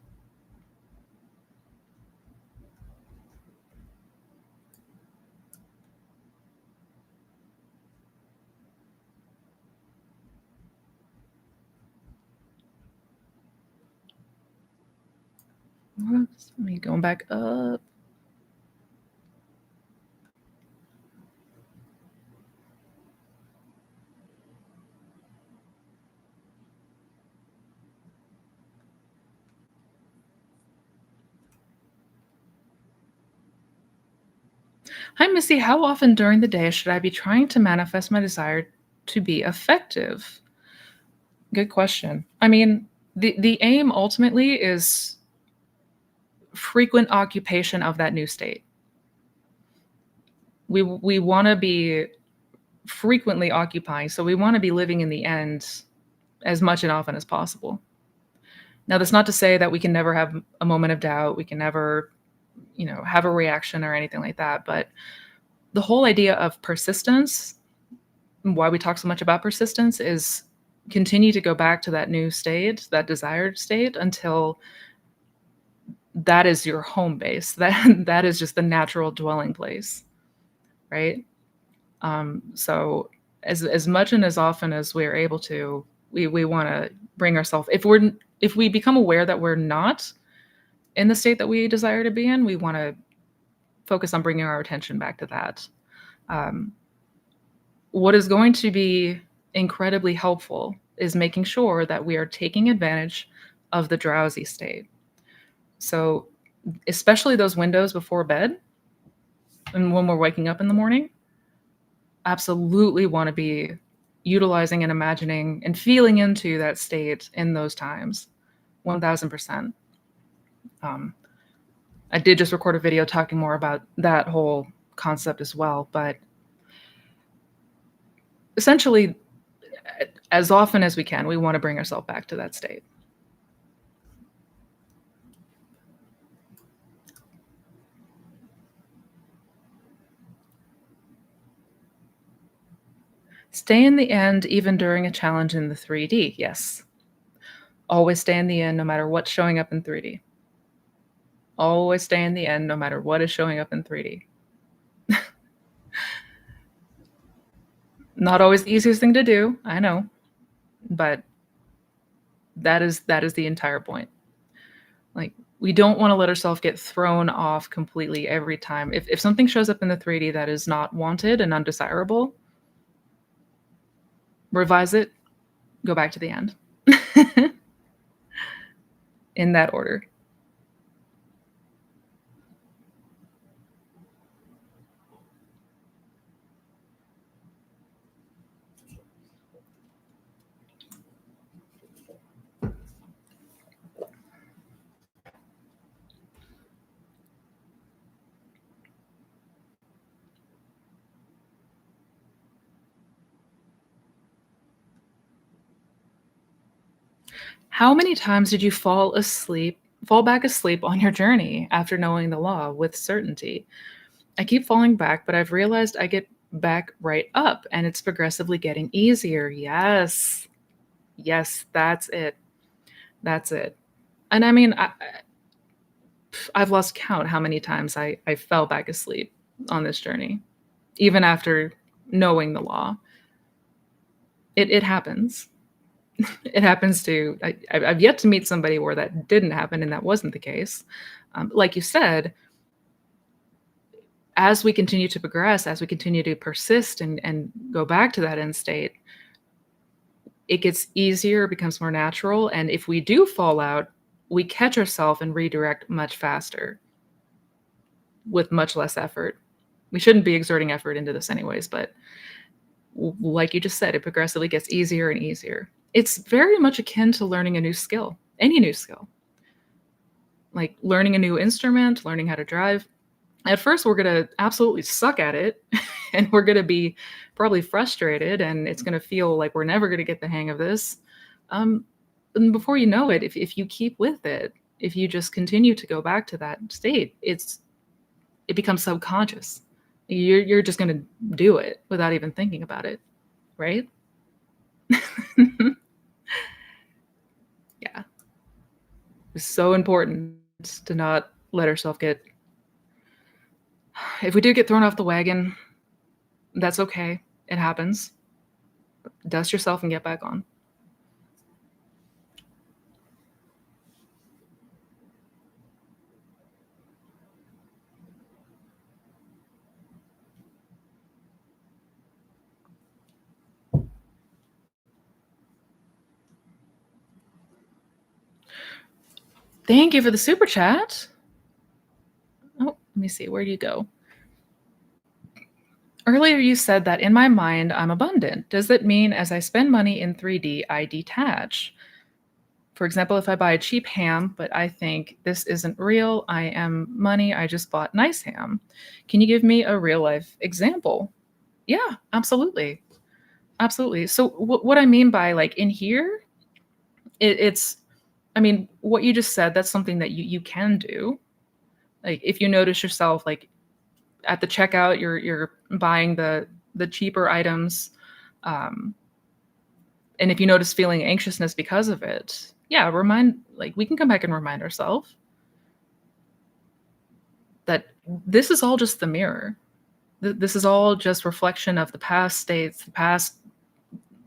Whoops, let me go back up. Hi, Missy. How often during the day should I be trying to manifest my desire to be effective? Good question. I mean, the aim ultimately is frequent occupation of that new state. We want to be frequently occupying, so we want to be living in the end as much and often as possible. Now, that's not to say that we can never have a moment of doubt. We can never, have a reaction or anything like that. But the whole idea of persistence, why we talk so much about persistence, is continue to go back to that new state, that desired state, until that is your home base. That is just the natural dwelling place, right? So as much and as often as we're able to, we want to bring ourselves. If we become aware that we're not in the state that we desire to be in, we want to focus on bringing our attention back to that. What is going to be incredibly helpful is making sure that we are taking advantage of the drowsy state. So especially those windows before bed and when we're waking up in the morning, absolutely want to be utilizing and imagining and feeling into that state in those times. 1000%. I did just record a video talking more about that whole concept as well, but essentially, as often as we can, we want to bring ourselves back to that state. Stay in the end, even during a challenge in the 3D. Yes. Always stay in the end, no matter what's showing up in 3D. Always stay in the end, no matter what is showing up in 3D. Not always the easiest thing to do, I know, but that is the entire point. Like, we don't want to let ourselves get thrown off completely every time. If something shows up in the 3D that is not wanted and undesirable, revise it, go back to the end. In that order. How many times did you fall back asleep on your journey after knowing the law with certainty? I keep falling back, but I've realized I get back right up and it's progressively getting easier. Yes. Yes, that's it. That's it. And I mean, I've lost count how many times I fell back asleep on this journey, even after knowing the law. It happens. It happens to I've yet to meet somebody where that didn't happen and that wasn't the case. Like you said, as we continue to progress, as we continue to persist and go back to that end state, it gets easier, it becomes more natural, and if we do fall out, we catch ourselves and redirect much faster with much less effort. We shouldn't be exerting effort into this anyways, but like you just said, it progressively gets easier and easier. It's very much akin to learning a new skill, any new skill, like learning a new instrument, learning how to drive. At first, we're going to absolutely suck at it and we're going to be probably frustrated and it's going to feel like we're never going to get the hang of this. And before you know it, if you keep with it, if you just continue to go back to that state, it becomes subconscious. You're just going to do it without even thinking about it, right? Yeah. It's so important to not let ourselves get, if we do get thrown off the wagon, that's okay. It happens. Dust yourself and get back on. Thank you for the super chat. Oh, let me see. Where do you go? Earlier, you said that in my mind, I'm abundant. Does that mean as I spend money in 3D, I detach? For example, if I buy a cheap ham, but I think this isn't real, I am money, I just bought nice ham. Can you give me a real life example? Yeah, absolutely. Absolutely. So, what I mean by like in here, it's, I mean, what you just said, that's something that you can do. Like if you notice yourself, like at the checkout, you're buying the cheaper items, um, and if you notice feeling anxiousness because of it, yeah, we can come back and remind ourselves that this is all just the mirror. This is all just reflection of the past states, the past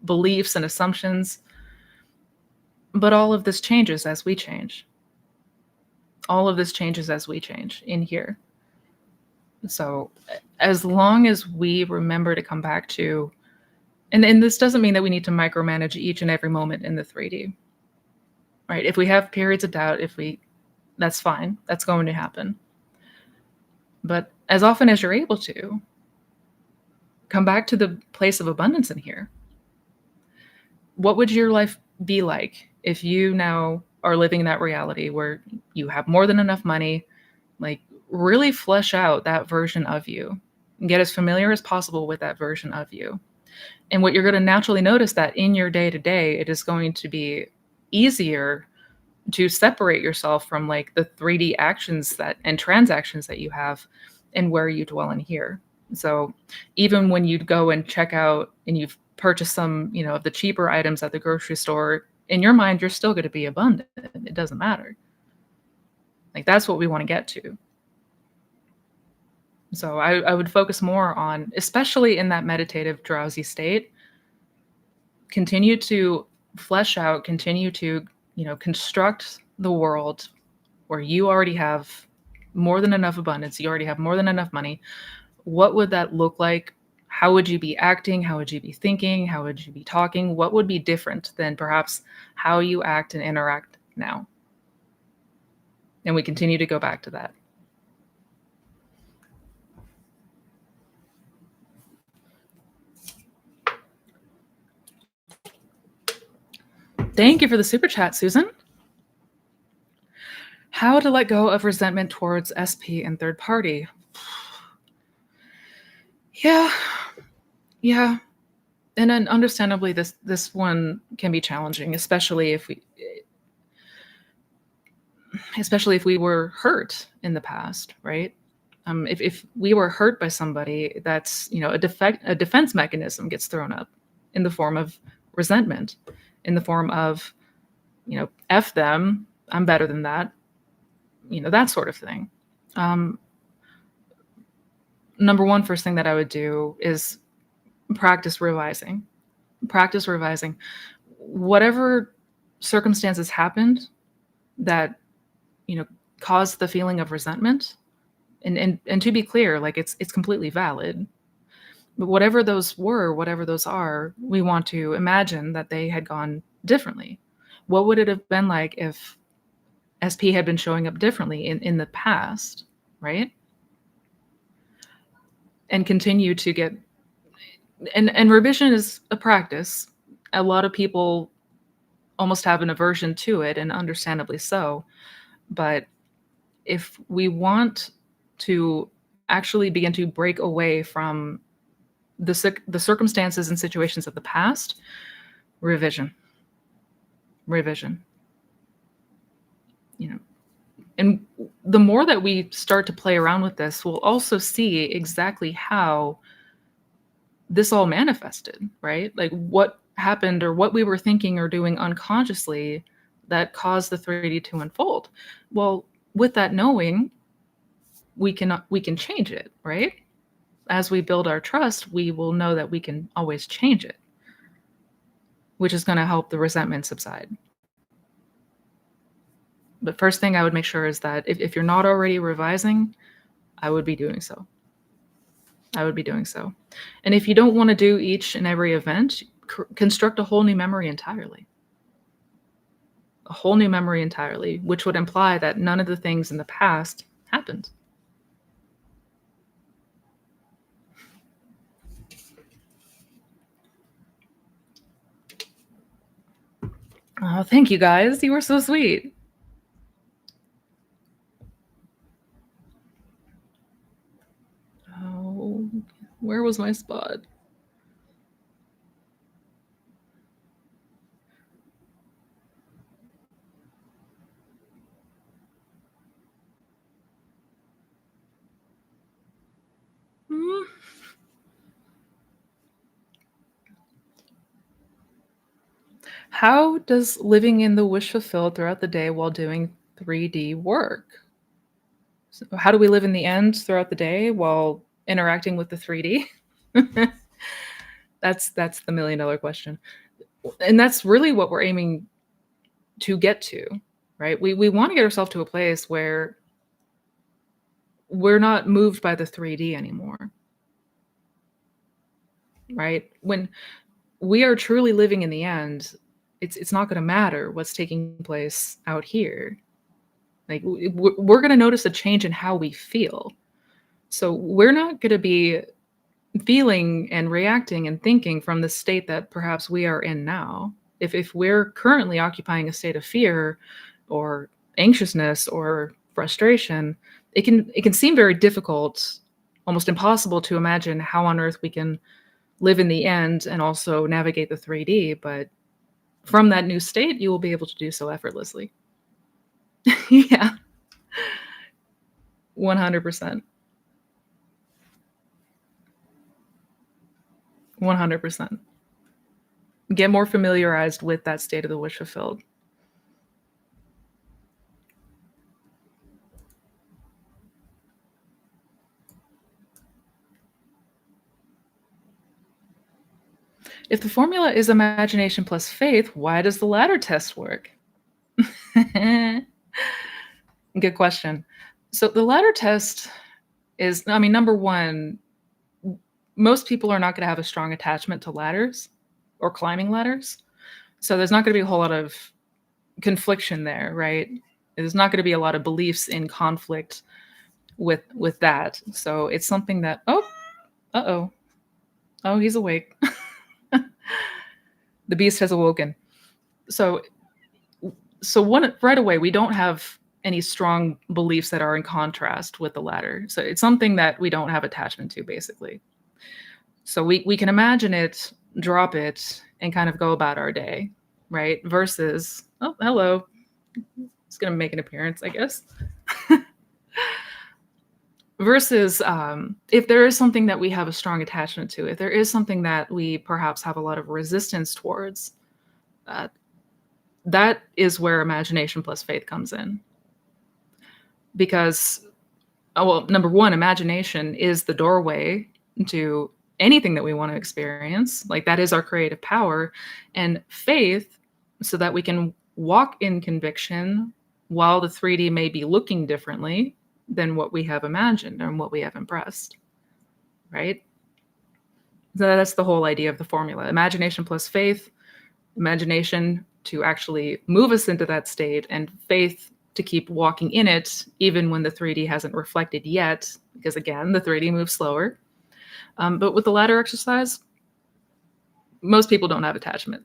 beliefs and assumptions. But all of this changes as we change. All of this changes as we change in here. So as long as we remember to come back to, and this doesn't mean that we need to micromanage each and every moment in the 3D, right? If we have periods of doubt, that's fine. That's going to happen. But as often as you're able to, come back to the place of abundance in here. What would your life be like if you now are living in that reality where you have more than enough money? Like really flesh out that version of you and get as familiar as possible with that version of you. And what you're going to naturally notice that in your day to day, it is going to be easier to separate yourself from like the 3D actions that and transactions that you have and where you dwell in here. So even when you go and check out and you've purchased some, of the cheaper items at the grocery store, in your mind, you're still going to be abundant. It doesn't matter. Like that's what we want to get to. So I would focus more on, especially in that meditative drowsy state, continue to flesh out, continue to, construct the world where you already have more than enough abundance, you already have more than enough money. What would that look like? How would you be acting? How would you be thinking? How would you be talking? What would be different than perhaps how you act and interact now? And we continue to go back to that. Thank you for the super chat, Susan. How to let go of resentment towards SP and third party. Yeah. And then understandably, this one can be challenging, especially if we were hurt in the past, right? If we were hurt by somebody, that's a defense mechanism gets thrown up in the form of resentment, in the form of F them, I'm better than that, that sort of thing. Number one, first thing that I would do is practice revising. whatever circumstances happened that, you know, caused the feeling of resentment, and to be clear, like it's completely valid. But whatever those were, whatever those are, we want to imagine that they had gone differently. What would it have been like if SP had been showing up differently in the past, right? And continue to get, and revision is a practice. A lot of people almost have an aversion to it, and understandably so. But if we want to actually begin to break away from the circumstances and situations of the past, revision, revision, you know. And the more that we start to play around with this, we'll also see exactly how this all manifested, right? Like what happened or what we were thinking or doing unconsciously that caused the 3D to unfold. Well, with that knowing, we can change it, right? As we build our trust, we will know that we can always change it, which is going to help the resentment subside. But first thing I would make sure is that if you're not already revising, I would be doing so. I would be doing so. And if you don't want to do each and every event, construct a whole new memory entirely. A whole new memory entirely, which would imply that none of the things in the past happened. Oh, thank you guys. You were so sweet. Oh, where was my spot? Hmm. How does living in the wish fulfilled throughout the day while doing 3D work? So how do we live in the end throughout the day while interacting with the 3D? That's the $1,000,000 question. And that's really what we're aiming to get to, right? We want to get ourselves to a place where we're not moved by the 3D anymore, right? When we are truly living in the end, it's not going to matter what's taking place out here. Like we're going to notice a change in how we feel. So we're not going to be feeling and reacting and thinking from the state that perhaps we are in now. If we're currently occupying a state of fear or anxiousness or frustration, it can seem very difficult, almost impossible to imagine how on earth we can live in the end and also navigate the 3D. But from that new state, you will be able to do so effortlessly. Yeah, 100%. 100%. Get more familiarized with that state of the wish fulfilled. If the formula is imagination plus faith, why does the ladder test work? Good question. So the ladder test is, I mean, number one, most people are not going to have a strong attachment to ladders or climbing ladders. So there's not going to be a whole lot of confliction there, right? There's not going to be a lot of beliefs in conflict with that. So it's something that, uh-oh. Oh, he's awake. The beast has awoken. So one right away, we don't have any strong beliefs that are in contrast with the ladder. So it's something that we don't have attachment to, basically. So we can imagine it, drop it, and kind of go about our day, right? Versus, oh, hello. It's going to make an appearance, I guess. Versus if there is something that we have a strong attachment to, if there is something that we perhaps have a lot of resistance towards, that is where imagination plus faith comes in. Because, well, number one, imagination is the doorway to anything that we want to experience. Like that is our creative power. And faith so that we can walk in conviction while the 3D may be looking differently than what we have imagined and what we have impressed, right? So that's the whole idea of the formula. Imagination plus faith, imagination to actually move us into that state, and faith to keep walking in it even when the 3D hasn't reflected yet, because again, the 3D moves slower. But with the ladder exercise, most people don't have attachment.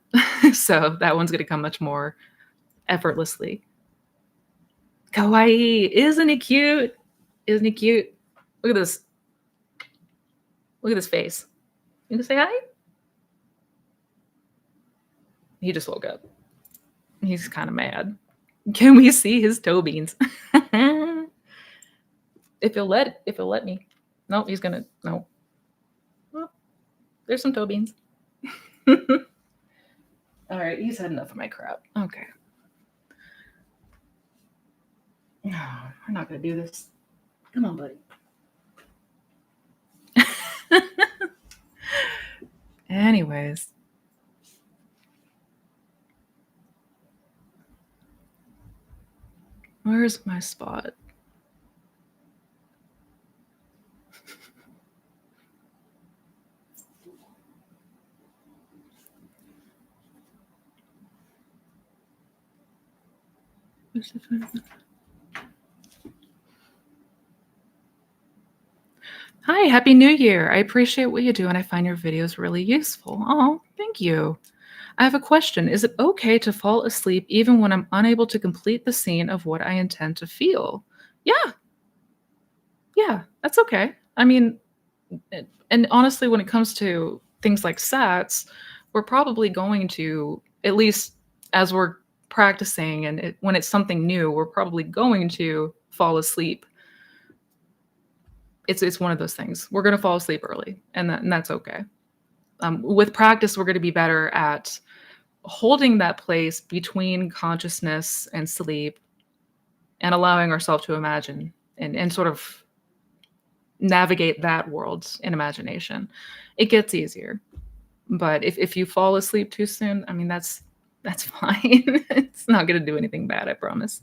So that one's going to come much more effortlessly. Kawaii. Isn't it cute? Isn't it cute? Look at this. Look at this face. You can say hi? He just woke up. He's kind of mad. Can we see his toe beans? if he'll let me. No, he's gonna no. Well, there's some toe beans. All right, he's had enough of my crap. Okay. No, we're not gonna do this. Come on, buddy. Anyways. Where's my spot? Hi, Happy New Year. I appreciate what you do and I find your videos really useful. Oh, thank you. I have a question. Is it okay to fall asleep even when I'm unable to complete the scene of what I intend to feel? Yeah, yeah, that's okay. I mean, and honestly, when it comes to things like SATs, we're probably going to, at least as we're practicing and when it's something new, we're probably going to fall asleep. It's one of those things. We're going to fall asleep early, and that's okay. With practice, we're going to be better at holding that place between consciousness and sleep and allowing ourselves to imagine and sort of navigate that world in imagination. It gets easier. But if you fall asleep too soon, I mean, that's fine. It's not going to do anything bad, I promise.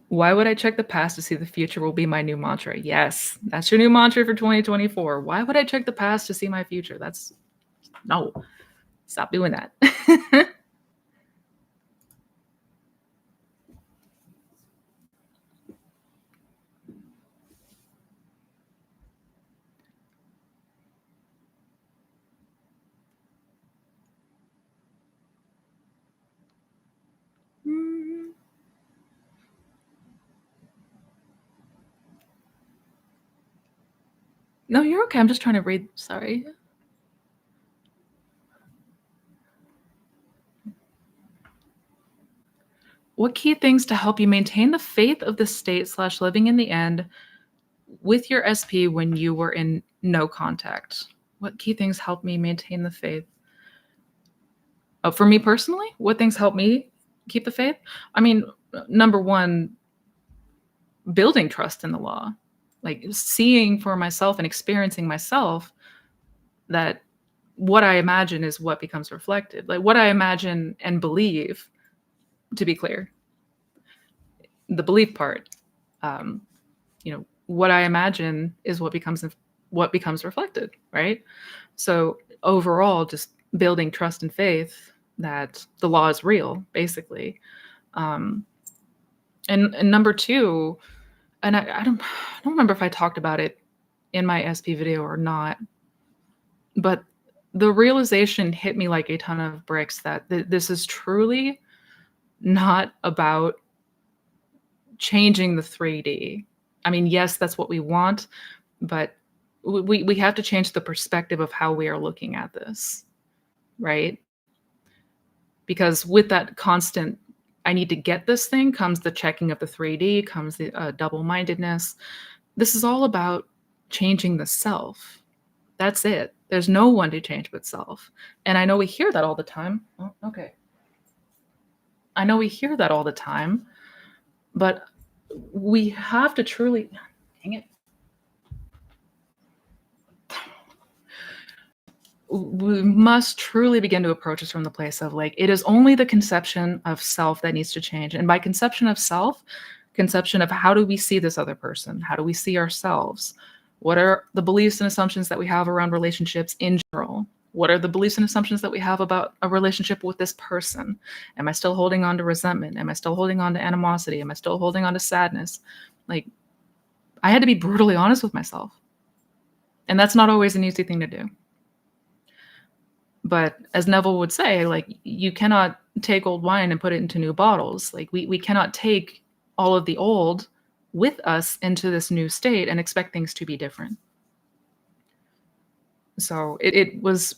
Why would I check the past to see the future will be my new mantra? Yes, that's your new mantra for 2024. Why would I check the past to see my future? That's no. Stop doing that. No, you're okay. I'm just trying to read. Sorry. What key things to help you maintain the faith of the state / living in the end with your SP when you were in no contact? What key things help me maintain the faith? Oh, for me personally, what things help me keep the faith? I mean, number one, building trust in the law, like seeing for myself and experiencing myself that what I imagine is what becomes reflected. Like what I imagine and believe, to be clear, the belief part, um, what I imagine is what becomes reflected, right? So overall, just building trust and faith that the law is real, basically. Um, and number two, and I don't remember if I talked about it in my SP video or not, but the realization hit me like a ton of bricks that this is truly not about changing the 3D. I mean, yes, that's what we want, but we have to change the perspective of how we are looking at this, right? Because with that constant, I need to get this thing, comes the checking of the 3D, comes the double-mindedness. This is all about changing the self. That's it. There's no one to change but self. And I know we hear that all the time. Oh, okay. I know we hear that all the time, but we have to truly, dang it. we must truly begin to approach this from the place of like, it is only the conception of self that needs to change. And by conception of self, conception of how do we see this other person? How do we see ourselves? What are the beliefs and assumptions that we have around relationships in general? What are the beliefs and assumptions that we have about a relationship with this person? Am I still holding on to resentment? Am I still holding on to animosity? Am I still holding on to sadness? Like, I had to be brutally honest with myself. And that's not always an easy thing to do. But as Neville would say, like, you cannot take old wine and put it into new bottles. Like, we cannot take all of the old with us into this new state and expect things to be different. So it was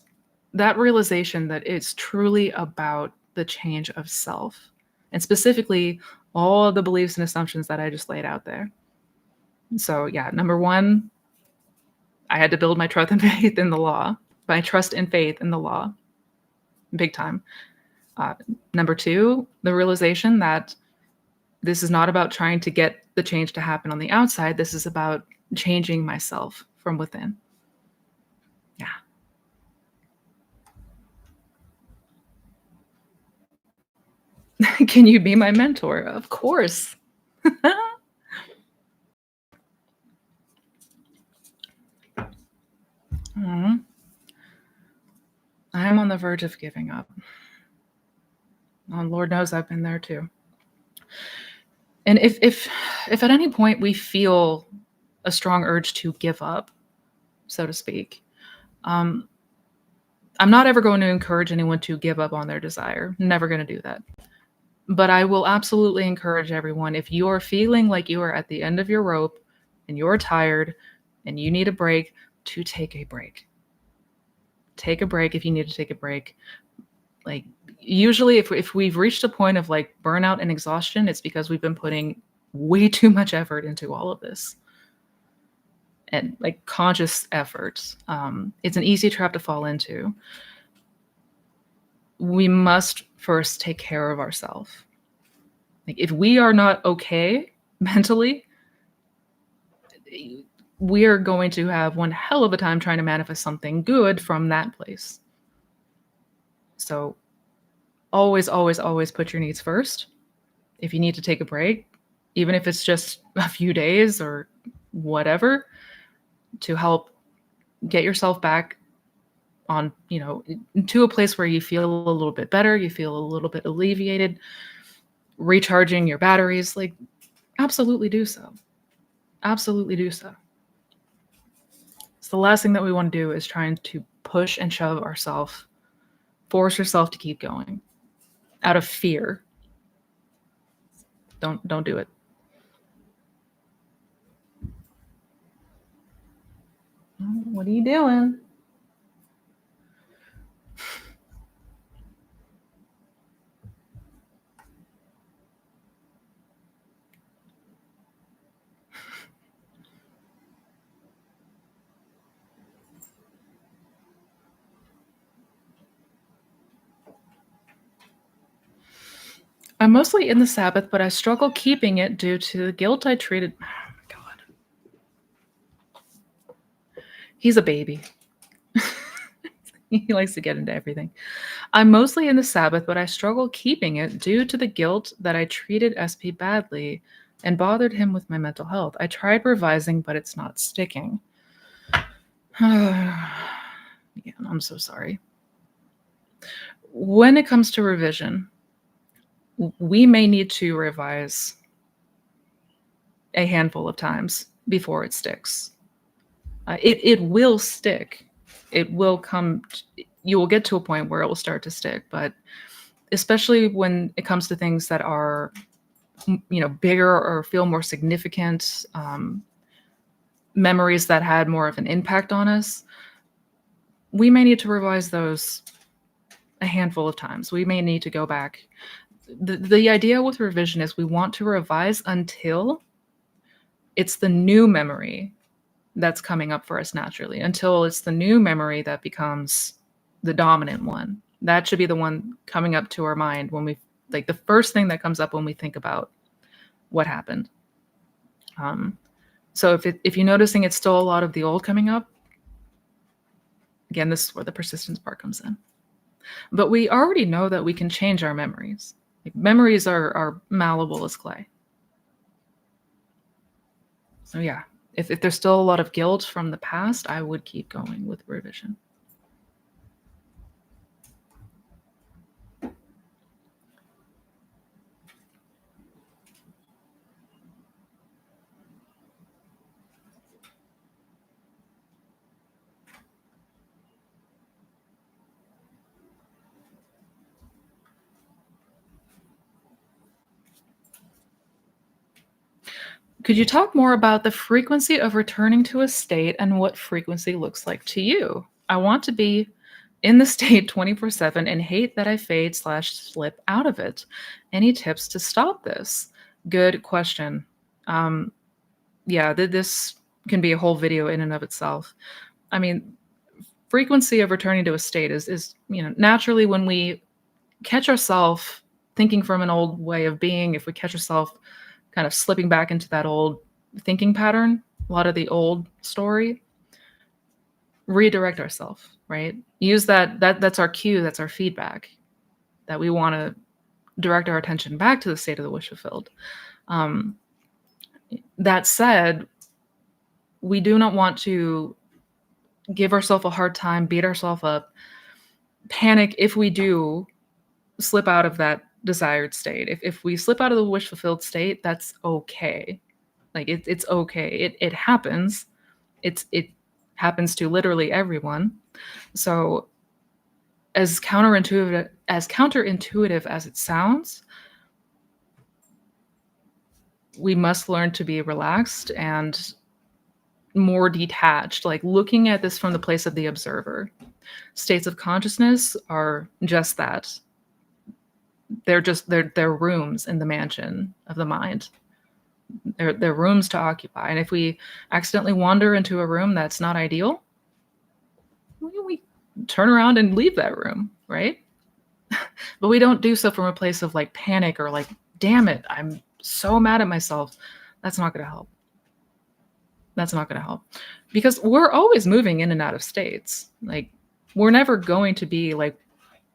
that realization that it's truly about the change of self, and specifically all of the beliefs and assumptions that I just laid out there. So yeah, number one, I had to build my trust and faith in the law, my trust and faith in the law, big time. Number two, the realization that this is not about trying to get the change to happen on the outside. This is about changing myself from within. Yeah. Can you be my mentor? Of course. Mhm. I am on the verge of giving up. Lord knows I've been there too. And if at any point we feel a strong urge to give up, so to speak, um, I'm not ever going to encourage anyone to give up on their desire. Never going to do that. But I will absolutely encourage everyone, if you are feeling like you are at the end of your rope and you're tired and you need a break, to take a break. Take a break if you need to take a break. Like, usually if we've reached a point of like burnout and exhaustion, it's because we've been putting way too much effort into all of this, and like conscious efforts. It's an easy trap to fall into. We must first take care of ourselves. Like, if we are not okay mentally, we are going to have one hell of a time trying to manifest something good from that place. So always, always, always put your needs first. If you need to take a break, even if it's just a few days or whatever, to help get yourself back on, to a place where you feel a little bit better, you feel a little bit alleviated, recharging your batteries, like, absolutely do so. Absolutely do so. So the last thing that we want to do is trying to push and shove ourselves, force yourself to keep going out of fear. Don't do it. What are you doing? I'm mostly in the Sabbath, but I struggle keeping it due to the guilt I treated. Oh my God. He's a baby. He likes to get into everything. I'm mostly in the Sabbath, but I struggle keeping it due to the guilt that I treated SP badly and bothered him with my mental health. I tried revising, but it's not sticking. Yeah, I'm so sorry. When it comes to revision, we may need to revise a handful of times before it sticks. It will stick. It will come. You will get to a point where it will start to stick, but especially when it comes to things that are, bigger or feel more significant, memories that had more of an impact on us, we may need to revise those a handful of times. We may need to go back. The idea with revision is we want to revise until it's the new memory that's coming up for us naturally, until it's the new memory that becomes the dominant one. That should be the one coming up to our mind when we, like, the first thing that comes up when we think about what happened. So if you're noticing it's still a lot of the old coming up, Again, this is where the persistence part comes in. But we already know that we can change our memories. Like, memories are malleable as clay. So yeah, if there's still a lot of guilt from the past, I would keep going with revision. Could you talk more about the frequency of returning to a state and what frequency looks like to you? I want to be in the state 24/7 and hate that I fade slash slip out of it. Any tips to stop this? Good question. Um, yeah, this can be a whole video in and of itself. I mean, frequency of returning to a state is naturally when we catch ourselves thinking from an old way of being, if we catch ourselves kind of slipping back into that old thinking pattern, a lot of the old story, redirect ourselves, right? Use that's our cue, that's our feedback, that we want to direct our attention back to the state of the wish fulfilled. Um, that said, we do not want to give ourselves a hard time, beat ourselves up, panic if we do slip out of that desired state. If we slip out of the wish fulfilled state, that's okay. Like, it's okay. It happens. It happens to literally everyone. So as counterintuitive as it sounds, we must learn to be relaxed and more detached, like looking at this from the place of the observer. States of consciousness are just that. They're rooms in the mansion of the mind. They're rooms to occupy. And if we accidentally wander into a room that's not ideal, we turn around and leave that room, right? But we don't do so from a place of like panic or like, damn it, I'm so mad at myself. That's not going to help. That's not going to help, because we're always moving in and out of states. Like, we're never going to be like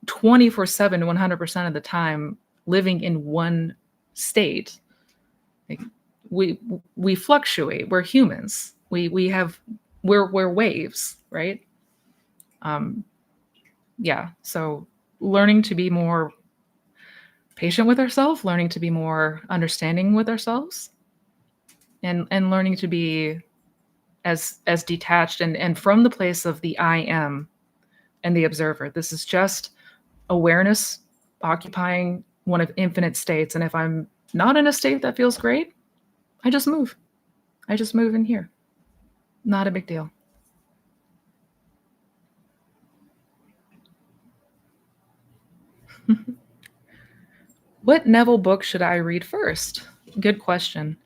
24/7, 100% of the time living in one state. Like, we fluctuate. We're humans. We're waves, right? Yeah. So learning to be more patient with ourselves, learning to be more understanding with ourselves, and learning to be as detached and from the place of the I am and the observer. This is just awareness occupying one of infinite states. And if I'm not in a state that feels great, I just move. I just move in here. Not a big deal. What Neville book should I read first? Good question.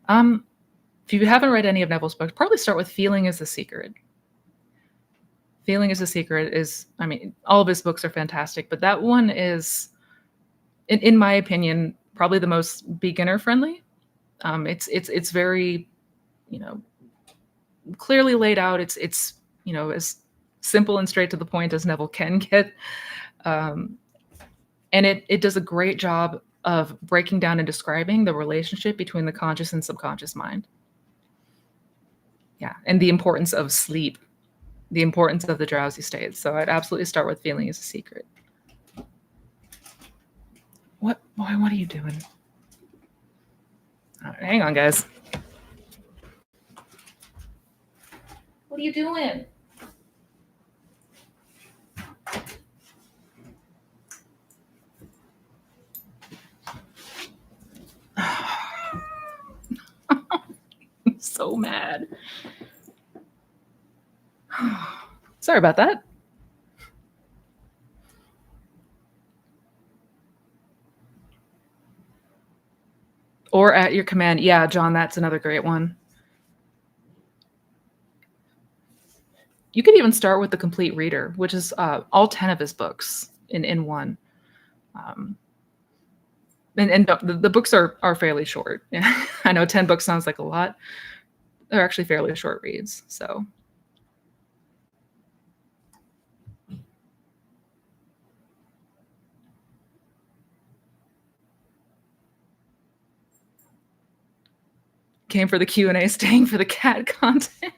If you haven't read any of Neville's books, probably start with Feeling is the Secret. Feeling is the Secret is, I mean, all of his books are fantastic, but that one is, in my opinion, probably the most beginner friendly. It's very, clearly laid out. It's as simple and straight to the point as Neville can get. And it does a great job of breaking down and describing the relationship between the conscious and subconscious mind. Yeah, and the importance of sleep, the importance of the drowsy state. So I'd absolutely start with Feeling is a Secret. What, boy, what are you doing? All right, hang on, guys. What are you doing? I'm so mad. Sorry about that. Or At Your Command. Yeah, John, that's another great one. You could even start with The Complete Reader, which is all 10 of his books in one. And the books are fairly short. I know 10 books sounds like a lot. They're actually fairly short reads. So Came for the Q&A, staying for the cat content.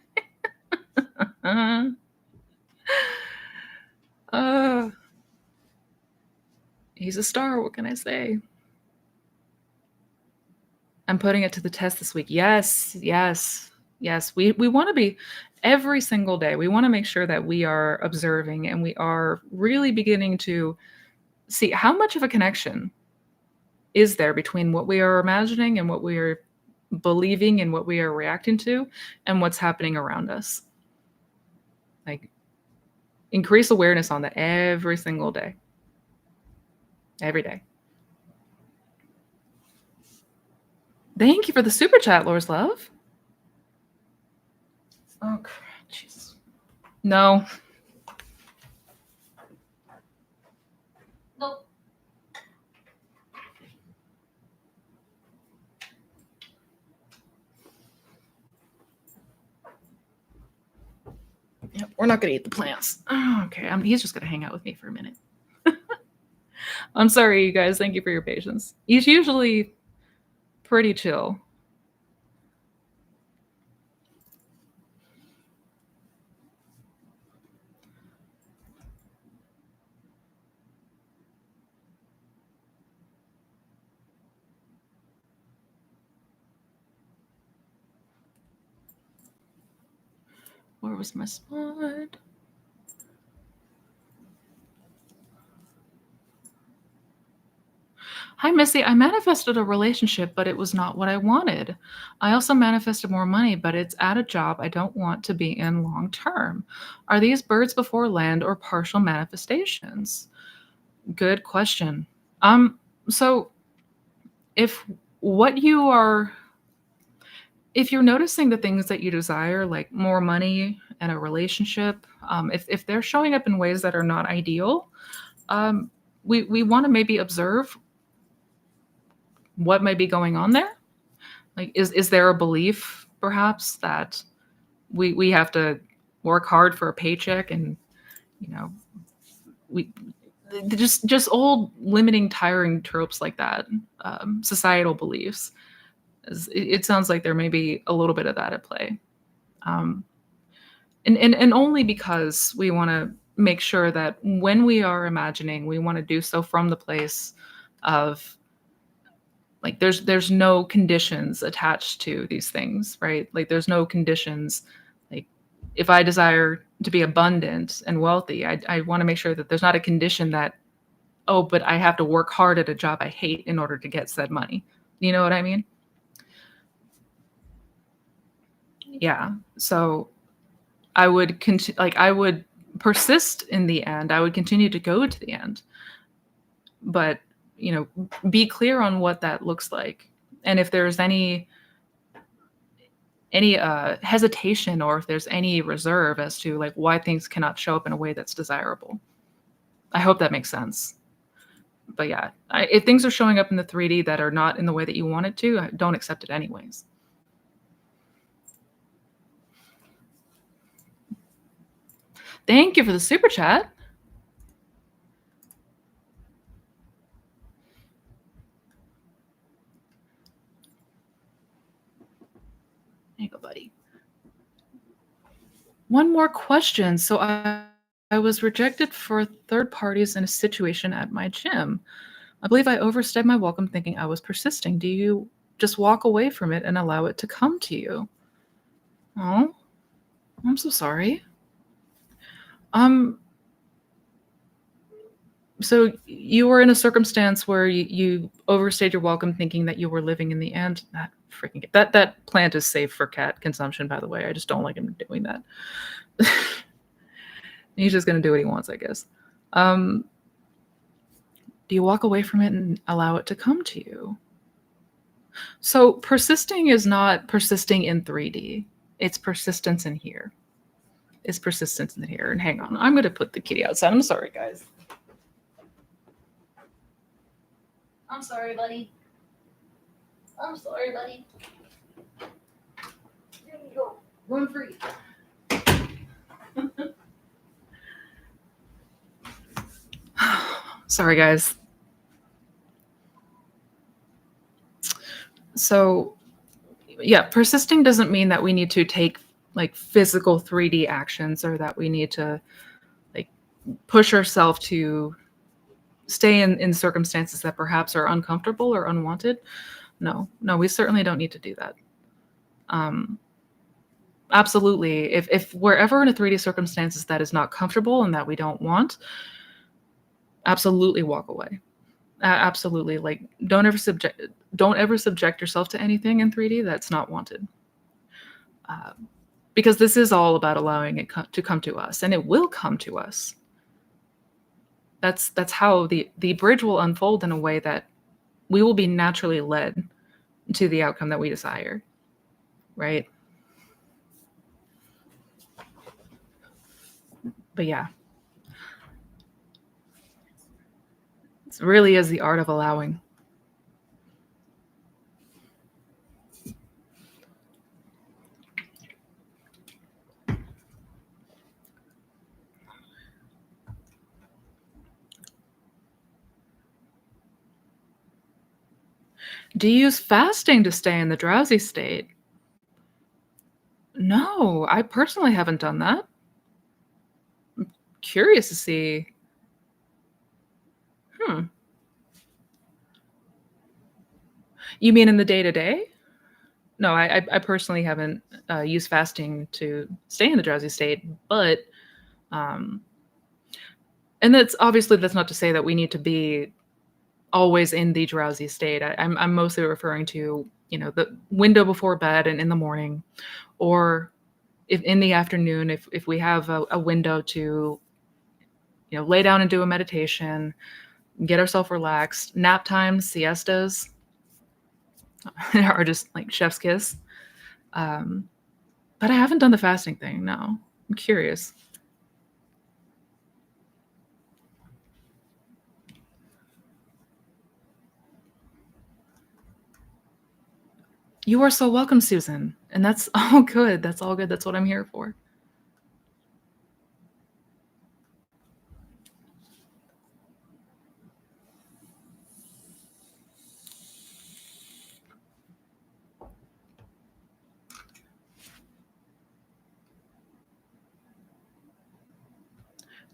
uh, he's a star. What can I say? I'm putting it to the test this week. Yes, yes, yes. We want to be every single day. We want to make sure that we are observing and we are really beginning to see how much of a connection is there between what we are imagining and what we are believing and what we are reacting to and what's happening around us. Like, increase awareness on that every single day. Every day. Thank you for the super chat, Laura's Love. Oh, Jesus. No. Nope. Yep, we're not going to eat the plants. Oh, okay, he's just going to hang out with me for a minute. I'm sorry, you guys. Thank you for your patience. He's usually pretty chill. Where was my spot? Hi, Missy. I manifested a relationship, but it was not what I wanted. I also manifested more money, but it's at a job I don't want to be in long term. Are these birds before land or partial manifestations? Good question. So if what you are if you're noticing the things that you desire, like more money and a relationship, if they're showing up in ways that are not ideal, we want to maybe observe what might be going on there. Like, is there a belief perhaps that we have to work hard for a paycheck, and we just old limiting, tiring tropes like that, societal beliefs. It sounds like there may be a little bit of that at play. And only because we want to make sure that when we are imagining, we want to do so from the place of, like, there's no conditions attached to these things, right? Like, there's no conditions. Like, if I desire to be abundant and wealthy, I want to make sure that there's not a condition that, oh, but I have to work hard at a job I hate in order to get said money. You know what I mean? Yeah. So I would I would persist in the end. I would continue to go to the end. But, be clear on what that looks like. And if there's any hesitation, or if there's any reserve as to, like, why things cannot show up in a way that's desirable. I hope that makes sense. But yeah, if things are showing up in the 3D that are not in the way that you want it to, don't accept it anyways. Thank you for the super chat. There you go, buddy. One more question. So I was rejected for third parties in a situation at my gym. I believe I overstayed my welcome thinking I was persisting. Do you just walk away from it and allow it to come to you? Oh, I'm so sorry. So you were in a circumstance where you overstayed your welcome thinking that you were living in the end. That plant is safe for cat consumption, by the way. I just don't like him doing that. He's just going to do what he wants, I guess. Do you walk away from it and allow it to come to you? So persisting is not persisting in 3D. It's persistence in here. It's persistence in here. And hang on, I'm going to put the kitty outside. I'm sorry, guys. I'm sorry, buddy. I'm sorry, buddy. There you go. Run free. Sorry, guys. So Yeah, persisting doesn't mean that we need to take like physical 3D actions or that we need to like push ourselves to stay in circumstances that perhaps are uncomfortable or unwanted. No, no, we certainly don't need to do that. Um, Absolutely. If we're ever in a 3D circumstances that is not comfortable and that we don't want, absolutely walk away. Absolutely. Like don't ever subject yourself to anything in 3D that's not wanted. Uh, because this is all about allowing it to come to us, and it will come to us. That's how the bridge will unfold in a way that we will be naturally led to the outcome that we desire, right? But yeah, it really is the art of allowing. Do you use fasting to stay in the drowsy state? No, I personally haven't done that. Curious to see. Hmm. You mean in the day to day? No, I personally haven't used fasting to stay in the drowsy state, but um, and that's not to say that we need to be always in the drowsy state. I'm mostly referring to the window before bed and in the morning, or if in the afternoon, if we have a window to lay down and do a meditation, get ourselves relaxed. Nap times, siestas, are just like chef's kiss. Um, but I haven't done the fasting thing. No, I'm curious. You are so welcome, Susan. And that's all good. That's all good. That's what I'm here for.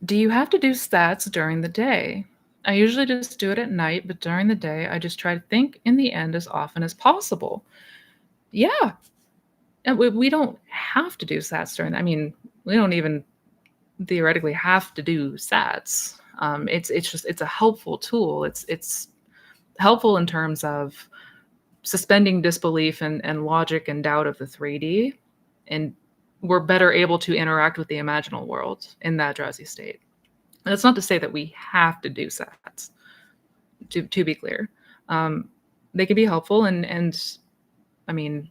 Do you have to do stats during the day? I usually just do it at night, but during the day, I just try to think in the end as often as possible. Yeah. And we don't have to do sats during, I mean, we don't even theoretically have to do sats. It's a helpful tool. It's helpful in terms of suspending disbelief and logic and doubt of the 3D, and we're better able to interact with the imaginal world in that drowsy state. And that's not to say that we have to do sats. To be clear, um, they can be helpful, and I mean,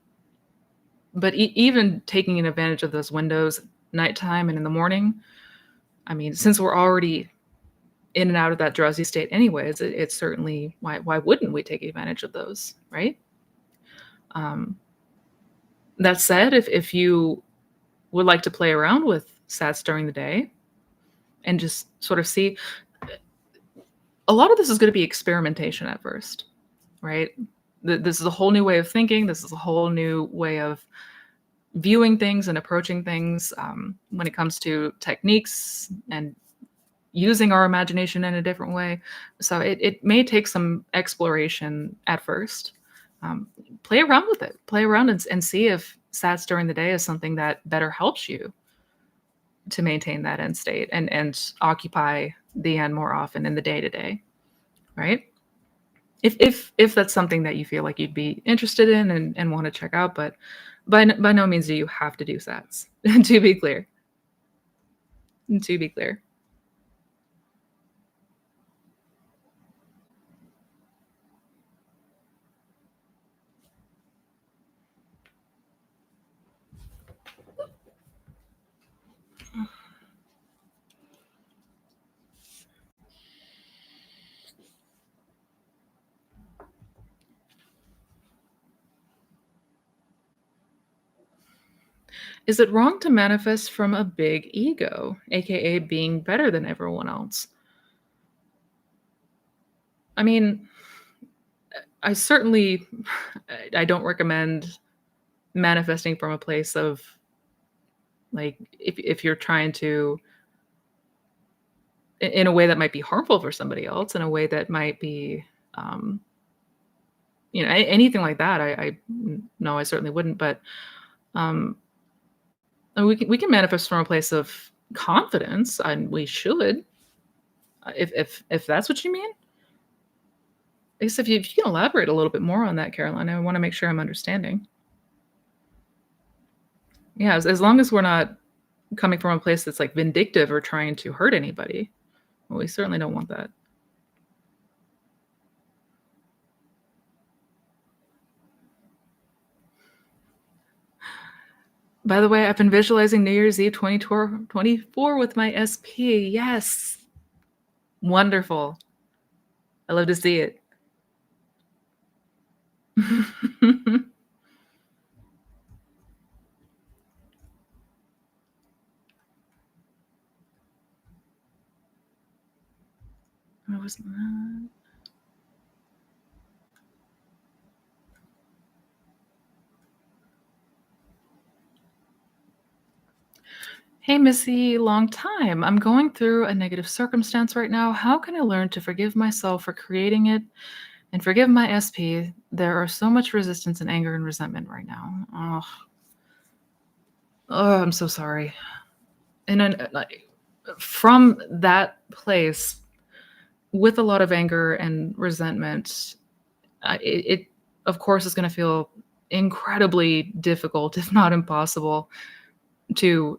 but even taking advantage of those windows, nighttime and in the morning. I mean, since we're already in and out of that drowsy state anyways, it's certainly why wouldn't we take advantage of those, right? Um, that said, if you would like to play around with sats during the day and just sort of see, a lot of this is going to be experimentation at first, right? This is a whole new way of thinking. This is a whole new way of viewing things and approaching things when it comes to techniques and using our imagination in a different way. So it may take some exploration at first. Play around with it. Play around and see if sats during the day is something that better helps you to maintain that end state and occupy the end more often in the day to day, right? If that's something that you feel like you'd be interested in and want to check out, but by no means do you have to do sats. To be clear, to be clear. Is it wrong to manifest from a big ego, aka being better than everyone else? I mean, I certainly I don't recommend manifesting from a place of, like, if you're trying to in a way that might be harmful for somebody else, in a way that might be, um, anything like that, no, I certainly wouldn't, but, um, and we can manifest from a place of confidence, and we should, if that's what you mean? I guess if you can elaborate a little bit more on that, Caroline, I wanna make sure I'm understanding. Yeah, as long as we're not coming from a place that's, like, vindictive or trying to hurt anybody, well, we certainly don't want that. By the way, I've been visualizing New Year's Eve 2024 with my SP, yes. Wonderful. I love to see it. I was not. Hey, Missy, long time. I'm going through a negative circumstance right now. How can I learn to forgive myself for creating it and forgive my SP? There are so much resistance and anger and resentment right now. Oh, I'm so sorry. And then, like, from that place, with a lot of anger and resentment, it of course is going to feel incredibly difficult, if not impossible, to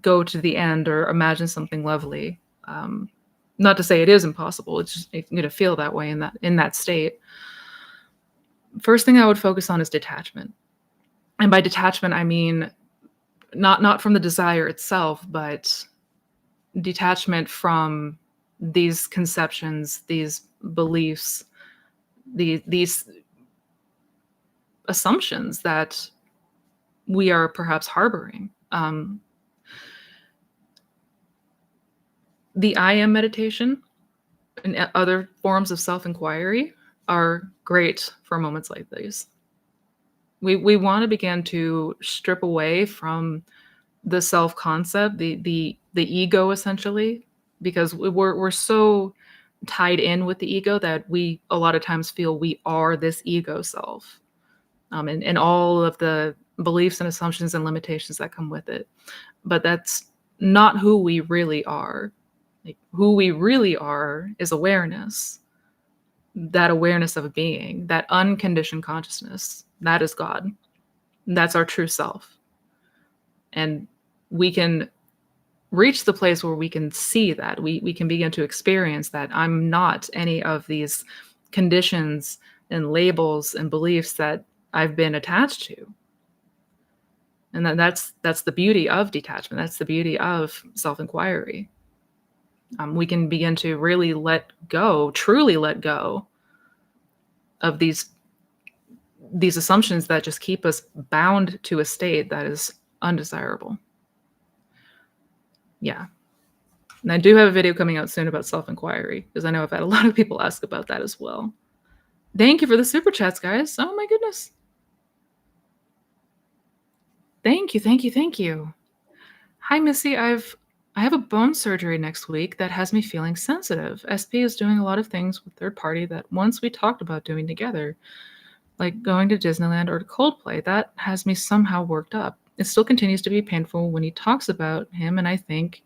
go to the end or imagine something lovely. Not to say it is impossible. It's just you're going to feel that way in that state. First thing I would focus on is detachment, and by detachment I mean not from the desire itself, but detachment from these conceptions, these beliefs, these assumptions that we are perhaps harboring. The I am meditation and other forms of self inquiry are great for moments like these. We want to begin to strip away from the self concept, the ego essentially, because we're so tied in with the ego that we a lot of times feel we are this ego self, and all of the beliefs and assumptions and limitations that come with it. But that's not who we really are. Like, who we really are is awareness. That awareness of a being, that unconditioned consciousness, that is God. That's our true self. And we can reach the place where we can see that. We can begin to experience that I'm not any of these conditions and labels and beliefs that I've been attached to. And that's the beauty of detachment. That's the beauty of self-inquiry. We can begin to really let go, truly let go of these assumptions that just keep us bound to a state that is undesirable. Yeah. And I do have a video coming out soon about self-inquiry, because I know I've had a lot of people ask about that as well. Thank you for the super chats, guys. Oh my goodness. Thank you, thank you, thank you. Hi, Missy. I have a bone surgery next week that has me feeling sensitive. SP is doing a lot of things with third party that once we talked about doing together, like going to Disneyland or to Coldplay. That has me somehow worked up. It still continues to be painful when he talks about him, and I think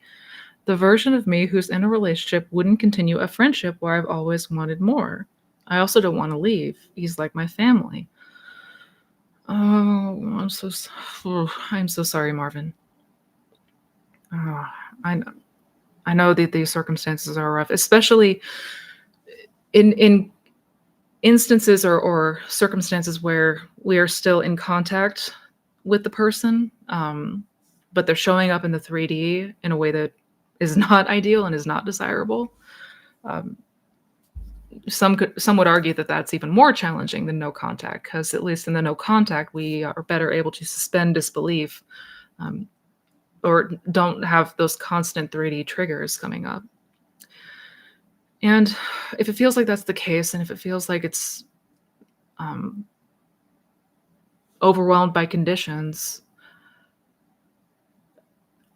the version of me who's in a relationship wouldn't continue a friendship where I've always wanted more. I also don't want to leave. He's like my family. Oh, I'm so sorry, Marvin. Oh, I know that these circumstances are rough, especially in instances or circumstances where we are still in contact with the person, but they're showing up in the 3D in a way that is not ideal and is not desirable. Um, some would argue that that's even more challenging than no contact, because at least in the no contact, we are better able to suspend disbelief, um, or don't have those constant 3D triggers coming up. And if it feels like that's the case, and if it feels like it's um, overwhelmed by conditions,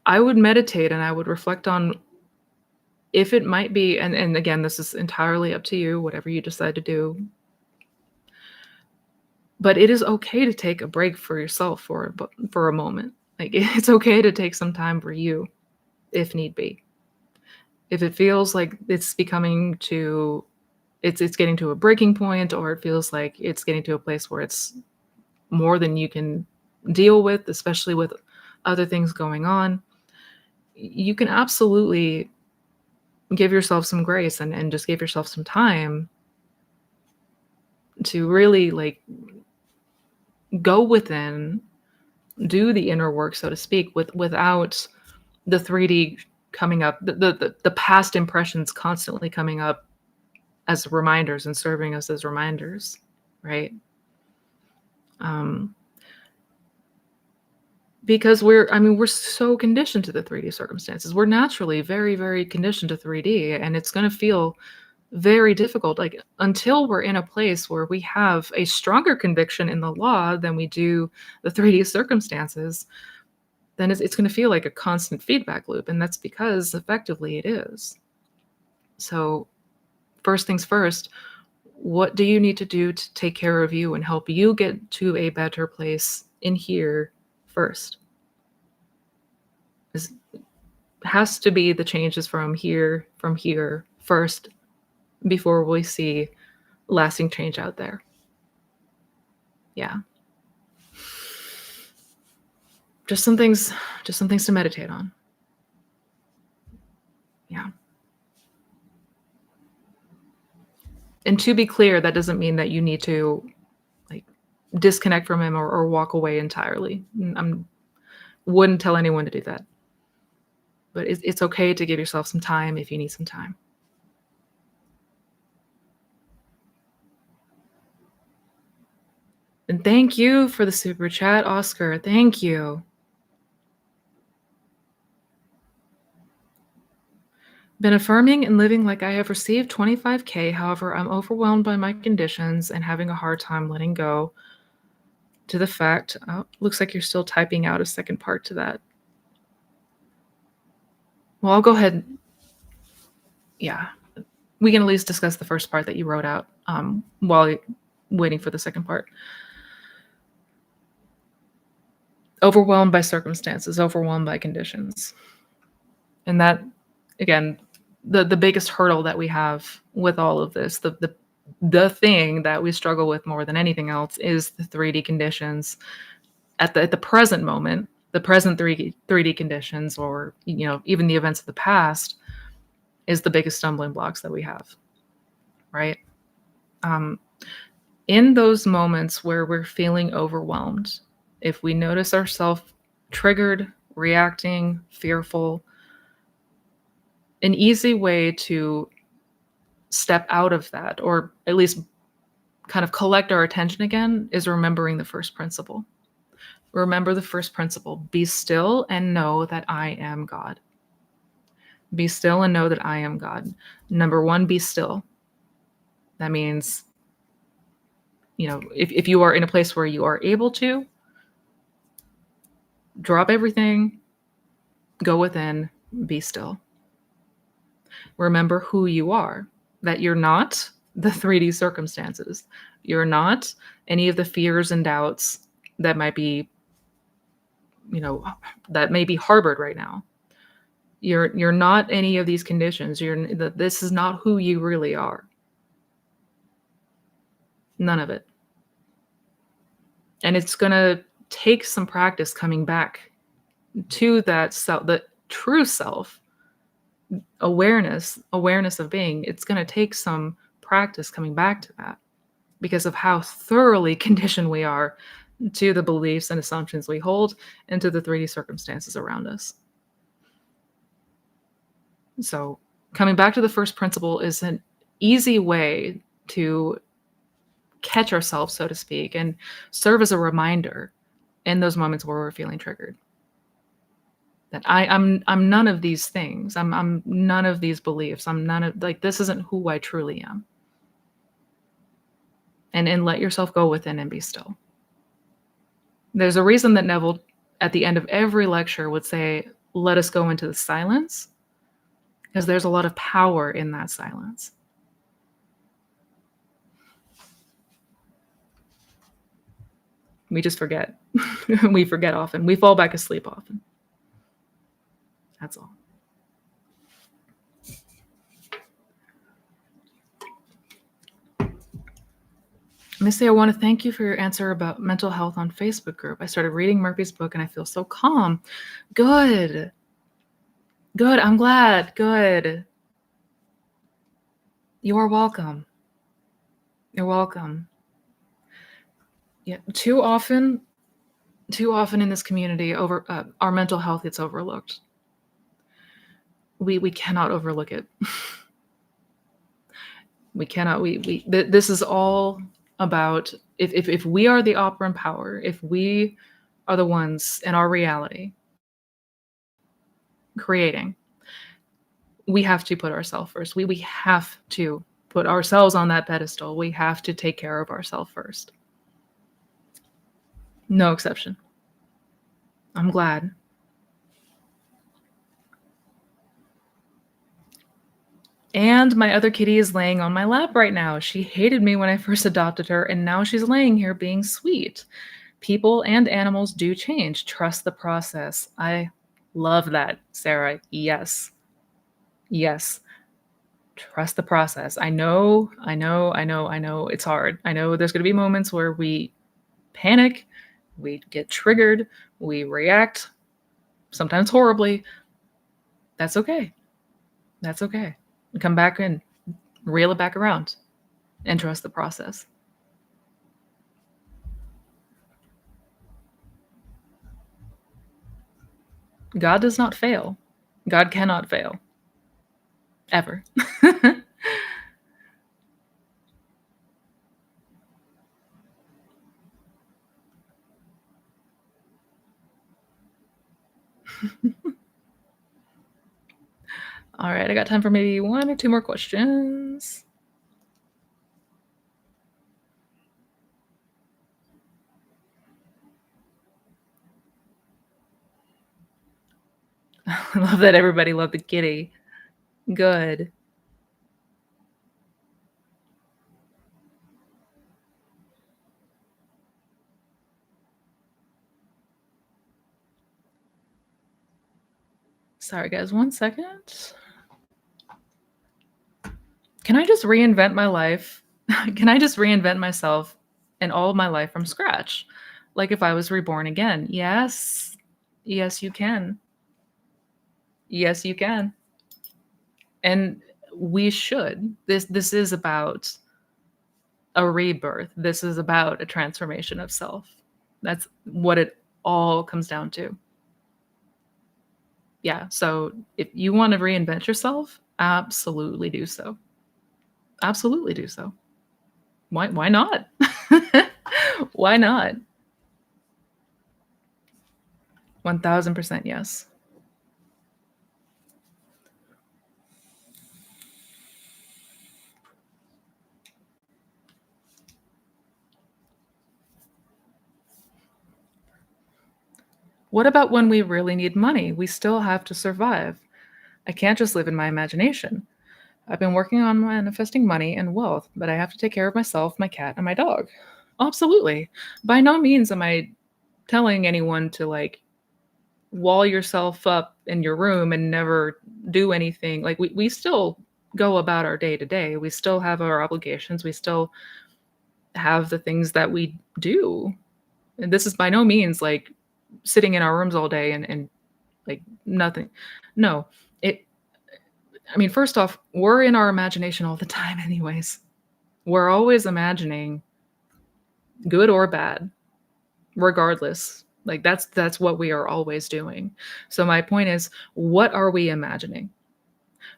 I would meditate and I would reflect on if it might be, and again, this is entirely up to you, whatever you decide to do, but it is okay to take a break for yourself for a moment. Like, it's okay to take some time for you if need be. If it feels like it's becoming to it's getting to a breaking point, or it feels like it's getting to a place where it's more than you can deal with, especially with other things going on, you can absolutely give yourself some grace and just give yourself some time to really like go within, do the inner work, so to speak, without the 3D coming up, the past impressions constantly coming up as reminders and serving us as reminders, right? Um, because we're so conditioned to the 3D circumstances. We're naturally very, very conditioned to 3D, and it's going to feel very difficult. Like, until we're in a place where we have a stronger conviction in the law than we do the 3D circumstances, then it's going to feel like a constant feedback loop. And that's because effectively it is. So, first things first, what do you need to do to take care of you and help you get to a better place in here first? Is has to be the changes from here first before we see lasting change out there. Yeah. Just some things to meditate on. Yeah. And to be clear, that doesn't mean that you need to like disconnect from him or walk away entirely. I wouldn't tell anyone to do that. But it's okay to give yourself some time if you need some time. And thank you for the super chat, Oscar. Thank you. Been affirming and living like I have received 25K. However, I'm overwhelmed by my conditions and having a hard time letting go to the fact. Oh, looks like you're still typing out a second part to that. Well, I'll go ahead. Yeah. We can at least discuss the first part that you wrote out while waiting for the second part. Overwhelmed by circumstances, overwhelmed by conditions. And that, again, the biggest hurdle that we have with all of this, the thing that we struggle with more than anything else is the 3D conditions at the present moment, the present 3D conditions, or even the events of the past, is the biggest stumbling blocks that we have, right? In those moments where we're feeling overwhelmed, if we notice ourselves triggered, reacting, fearful, an easy way to step out of that, or at least kind of collect our attention again, is remembering the first principle. Remember the first principle: be still and know that I am God. Be still and know that I am God. Number one, be still. That means, if you are in a place where you are able to, drop everything, go within, be still. Remember who you are, that you're not the 3D circumstances. You're not any of the fears and doubts that might be, that may be harbored right now. You're not any of these conditions. This is not who you really are. None of it. And it's going to take some practice coming back to that self, the true self, awareness of being. It's going to take some practice coming back to that because of how thoroughly conditioned we are to the beliefs and assumptions we hold and to the 3D circumstances around us. So coming back to the first principle is an easy way to catch ourselves, so to speak, and serve as a reminder in those moments where we're feeling triggered. That I'm none of these things. I'm none of these beliefs. I'm none of, like, this isn't who I truly am. And let yourself go within and be still. There's a reason that Neville, at the end of every lecture, would say, "Let us go into the silence," because there's a lot of power in that silence. We just forget. We forget often. We fall back asleep often. That's all. Missy, I want to thank you for your answer about mental health on Facebook group. I started reading Murphy's book and I feel so calm. Good. Good. I'm glad. Good. You are welcome. You're welcome. Yeah. Too often in this community, our mental health gets overlooked. We cannot overlook it. We cannot. This is all about if we are the operant power, if we are the ones in our reality creating, we have to put ourselves first. We have to put ourselves on that pedestal. We have to take care of ourselves first. No exception. I'm glad. And my other kitty is laying on my lap right now. She hated me when I first adopted her, and now she's laying here being sweet. People and animals do change. Trust the process. I love that, Sarah. Yes. Yes. Trust the process. I know. It's hard. I know there's going to be moments where we panic, we get triggered, we react, sometimes horribly. That's okay. That's okay. Come back in, reel it back around, and trust the process. God does not fail. God cannot fail. Ever. All right, I got time for maybe one or two more questions. I love that everybody loved the kitty. Good. Sorry, guys, 1 second. Can I just reinvent my life? Can I just reinvent myself and all of my life from scratch? Like if I was reborn again? Yes. Yes, you can. Yes, you can. And we should. This is about a rebirth. This is about a transformation of self. That's what it all comes down to. Yeah. So if you want to reinvent yourself, absolutely do so. Absolutely do so. Why not? Why not? 1000% yes. What about when we really need money? We still have to survive. I can't just live in my imagination. I've been working on manifesting money and wealth, but I have to take care of myself, my cat, and my dog. Absolutely. By no means am I telling anyone to like wall yourself up in your room and never do anything. Like we still go about our day to day. We still have our obligations. We still have the things that we do. And this is by no means like sitting in our rooms all day and like nothing. No, it, I mean, first off, we're in our imagination all the time, anyways. We're always imagining good or bad, regardless. Like that's what we are always doing. So my point is, what are we imagining?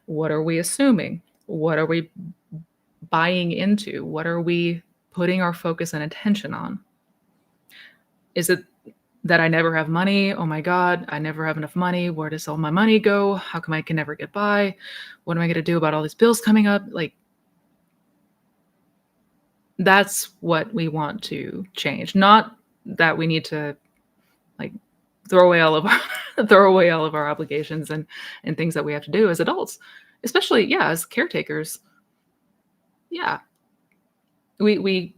What are we assuming? What are we buying into? What are we putting our focus and attention on? Is it that I never have money? Oh my God, I never have enough money. Where does all my money go? How come I can never get by? What am I going to do about all these bills coming up? Like, that's what we want to change. Not that we need to throw away all of our throw away all of our obligations and things that we have to do as adults, especially, yeah, as caretakers. Yeah, we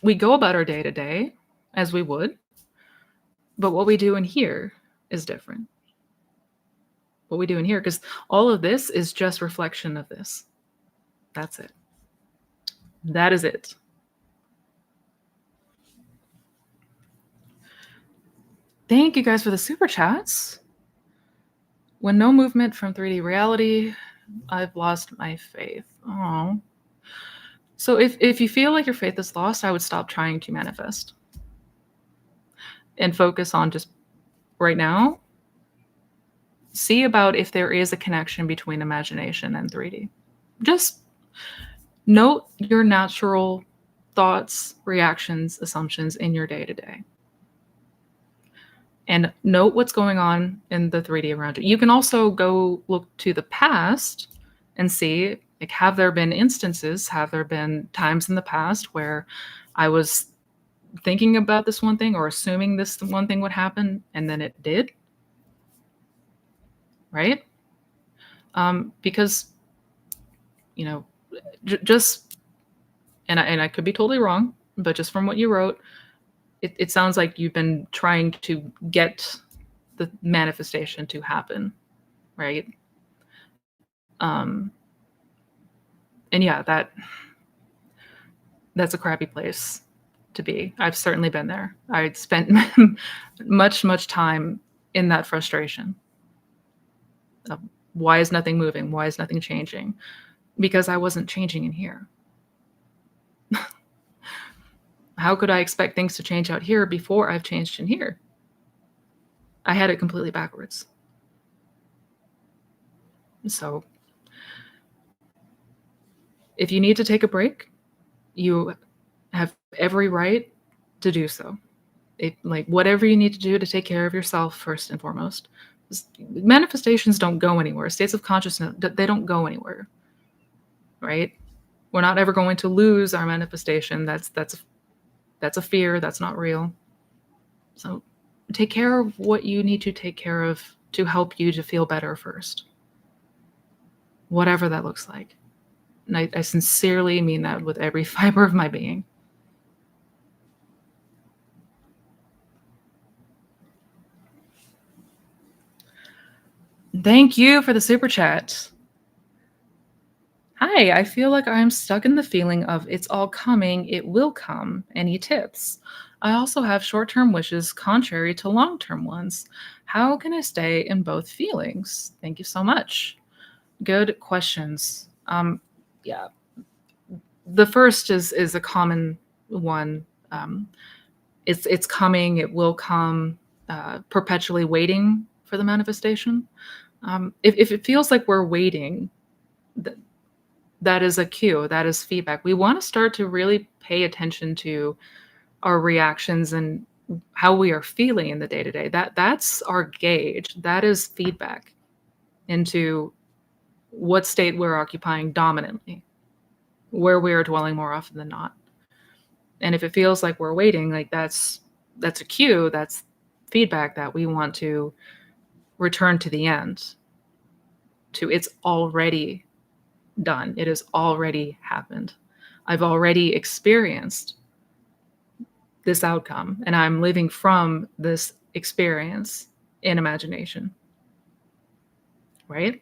we go about our day to day as we would, but what we do in here is different. What we do in here, because all of this is just reflection of this. That's it. That is it. Thank you guys for the super chats. When no movement from 3D reality, I've lost my faith. Oh. So if you feel like your faith is lost, I would stop trying to manifest and focus on just right now. See about if there is a connection between imagination and 3D. Just note your natural thoughts, reactions, assumptions in your day to day. And note what's going on in the 3D around you. You can also go look to the past and see, like, have there been instances, have there been times in the past where I was thinking about this one thing or assuming this one thing would happen and then it did, right? Because, you know, just, and I could be totally wrong, but just from what you wrote, it sounds like you've been trying to get the manifestation to happen, right? And yeah, that's a crappy place to be. I've certainly been there. I'd spent much time in that frustration. Why is nothing moving? Why is nothing changing? Because I wasn't changing in here. How could I expect things to change out here before I've changed in here? I had it completely backwards. So if you need to take a break, you have every right to do so. Like, whatever you need to do to take care of yourself first and foremost. Manifestations don't go anywhere. States of consciousness, they don't go anywhere, right? We're not ever going to lose our manifestation. That's a fear. That's not real. So take care of what you need to take care of to help you to feel better first, whatever that looks like. And I sincerely mean that with every fiber of my being. Thank you for the super chat. Hi, I feel like I'm stuck in the feeling of it's all coming, it will come. Any tips? I also have short term wishes contrary to long term ones. How can I stay in both feelings? Thank you so much. Good questions. Yeah, the first is a common one. It's coming, it will come. Perpetually waiting for the manifestation. If it feels like we're waiting, that is a cue. That is feedback. We want to start to really pay attention to our reactions and how we are feeling in the day to day. That's our gauge. That is feedback into what state we're occupying dominantly, where we are dwelling more often than not. And if it feels like we're waiting, like that's a cue. That's feedback that we want to return to the end. To it's already done. It has already happened. I've already experienced this outcome, and I'm living from this experience in imagination. Right?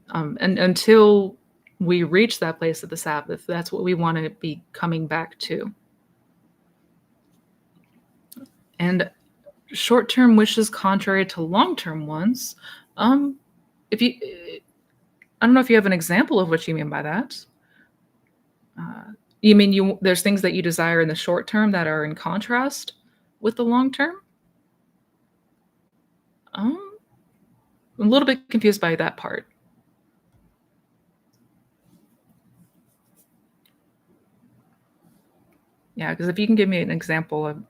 And until we reach that place of the Sabbath, that's what we want to be coming back to. And short-term wishes contrary to long-term ones. If you, I don't know if you have an example of what you mean by that. You mean there's things that you desire in the short term that are in contrast with the long term? I'm a little bit confused by that part. Yeah, because if you can give me an example of.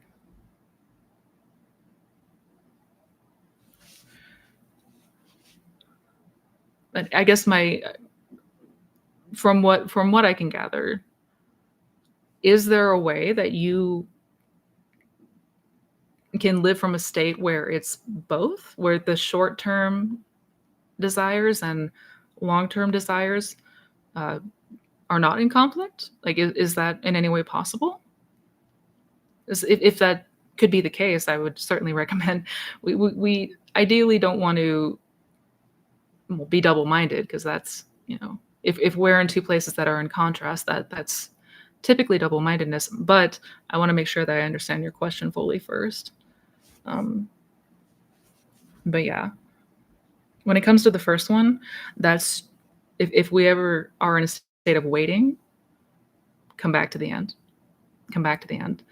But I guess from what I can gather, is there a way that you can live from a state where it's both, where the short-term desires and long-term desires, uh, are not in conflict? Like, is that in any way possible? If that could be the case, I would certainly recommend we ideally don't want to, well, be double-minded because that's, if we're in two places that are in contrast, that's typically double-mindedness. But I want to make sure that I understand your question fully first. Um, but yeah, when it comes to the first one, that's if we ever are in a state of waiting, come back to the end. Come back to the end.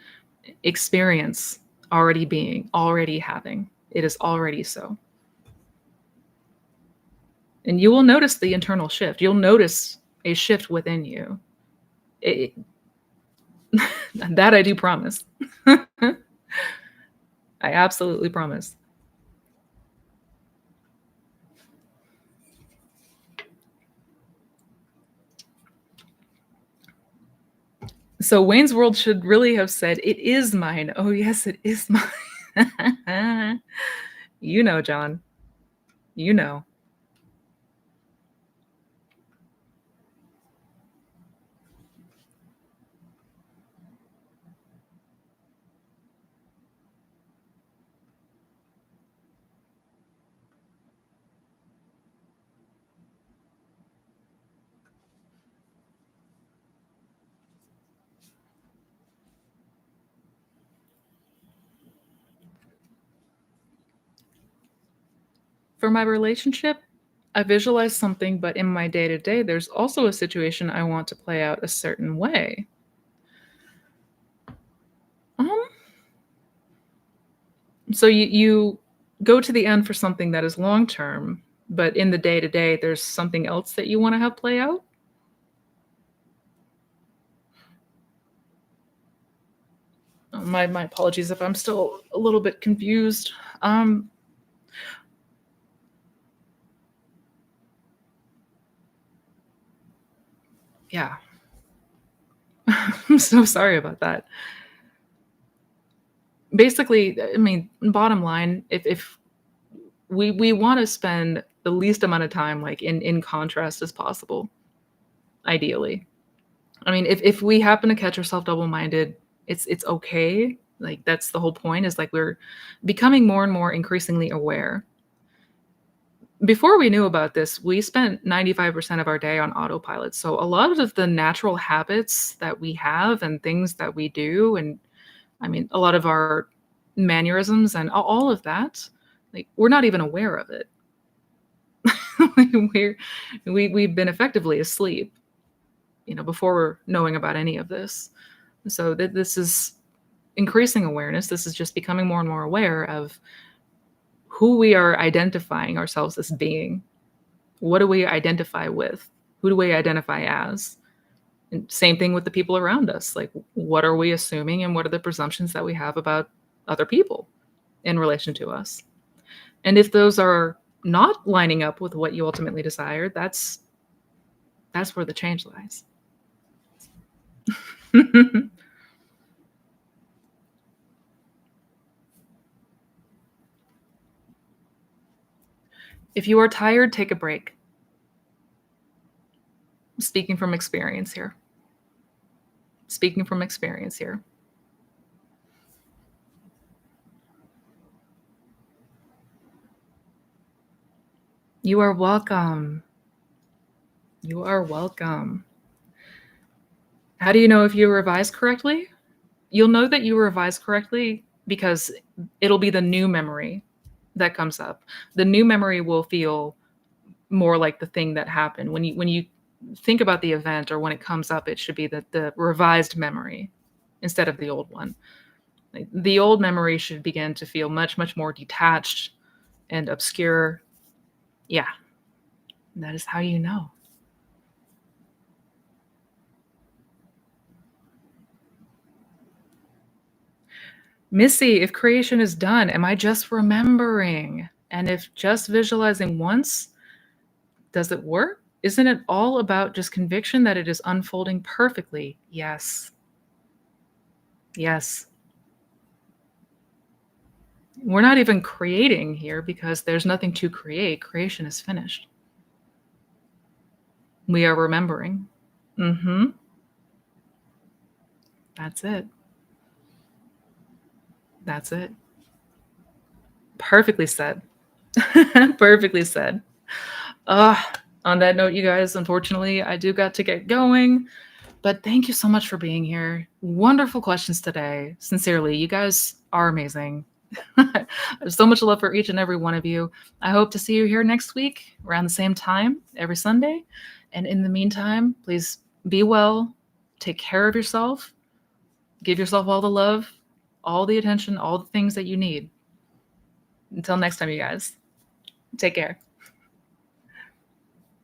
Experience already being, already having. It is already so. And you will notice the internal shift. You'll notice a shift within you. It, that I do promise. I absolutely promise. So Wayne's World should really have said, "It is mine." Oh, yes, it is mine. You know, John. You know. For my relationship, I visualize something, but in my day to day, there's also a situation I want to play out a certain way. Um, so you go to the end for something that is long term, but in the day to day, there's something else that you want to have play out. My apologies if I'm still a little bit confused. Um, yeah, I'm so sorry about that. Basically, I mean, bottom line, if we want to spend the least amount of time like in contrast as possible, ideally. I mean, if we happen to catch ourselves double-minded, it's okay. Like that's the whole point is like we're becoming more and more increasingly aware. Before we knew about this, we spent 95% of our day on autopilot. So a lot of the natural habits that we have and things that we do, and I mean, a lot of our mannerisms and all of that, like we're not even aware of it. we're we've been effectively asleep, before knowing about any of this. So this is increasing awareness. This is just becoming more and more aware of who we are identifying ourselves as being. What do we identify with? Who do we identify as? And same thing with the people around us. Like, what are we assuming and what are the presumptions that we have about other people in relation to us? And if those are not lining up with what you ultimately desire, that's where the change lies. If you are tired, take a break. Speaking from experience here. Speaking from experience here. You are welcome. You are welcome. How do you know if you revised correctly? You'll know that you revised correctly because it'll be the new memory that comes up. The new memory will feel more like the thing that happened. When you think about the event or when it comes up, it should be the revised memory instead of the old one. Like, the old memory should begin to feel much, much more detached and obscure. Yeah, that is how you know. Missy, if creation is done, am I just remembering? And if just visualizing once, does it work? Isn't it all about just conviction that it is unfolding perfectly? Yes. Yes. We're not even creating here because there's nothing to create. Creation is finished. We are remembering. Mm-hmm. That's it. That's it. Perfectly said. Perfectly said. Uh, on that note, you guys, unfortunately, I do got to get going. But thank you so much for being here. Wonderful questions today. Sincerely, you guys are amazing. I have so much love for each and every one of you. I hope to see you here next week around the same time every Sunday. And in the meantime, please be well, take care of yourself, give yourself all the love, all the attention, all the things that you need. Until next time, you guys, take care.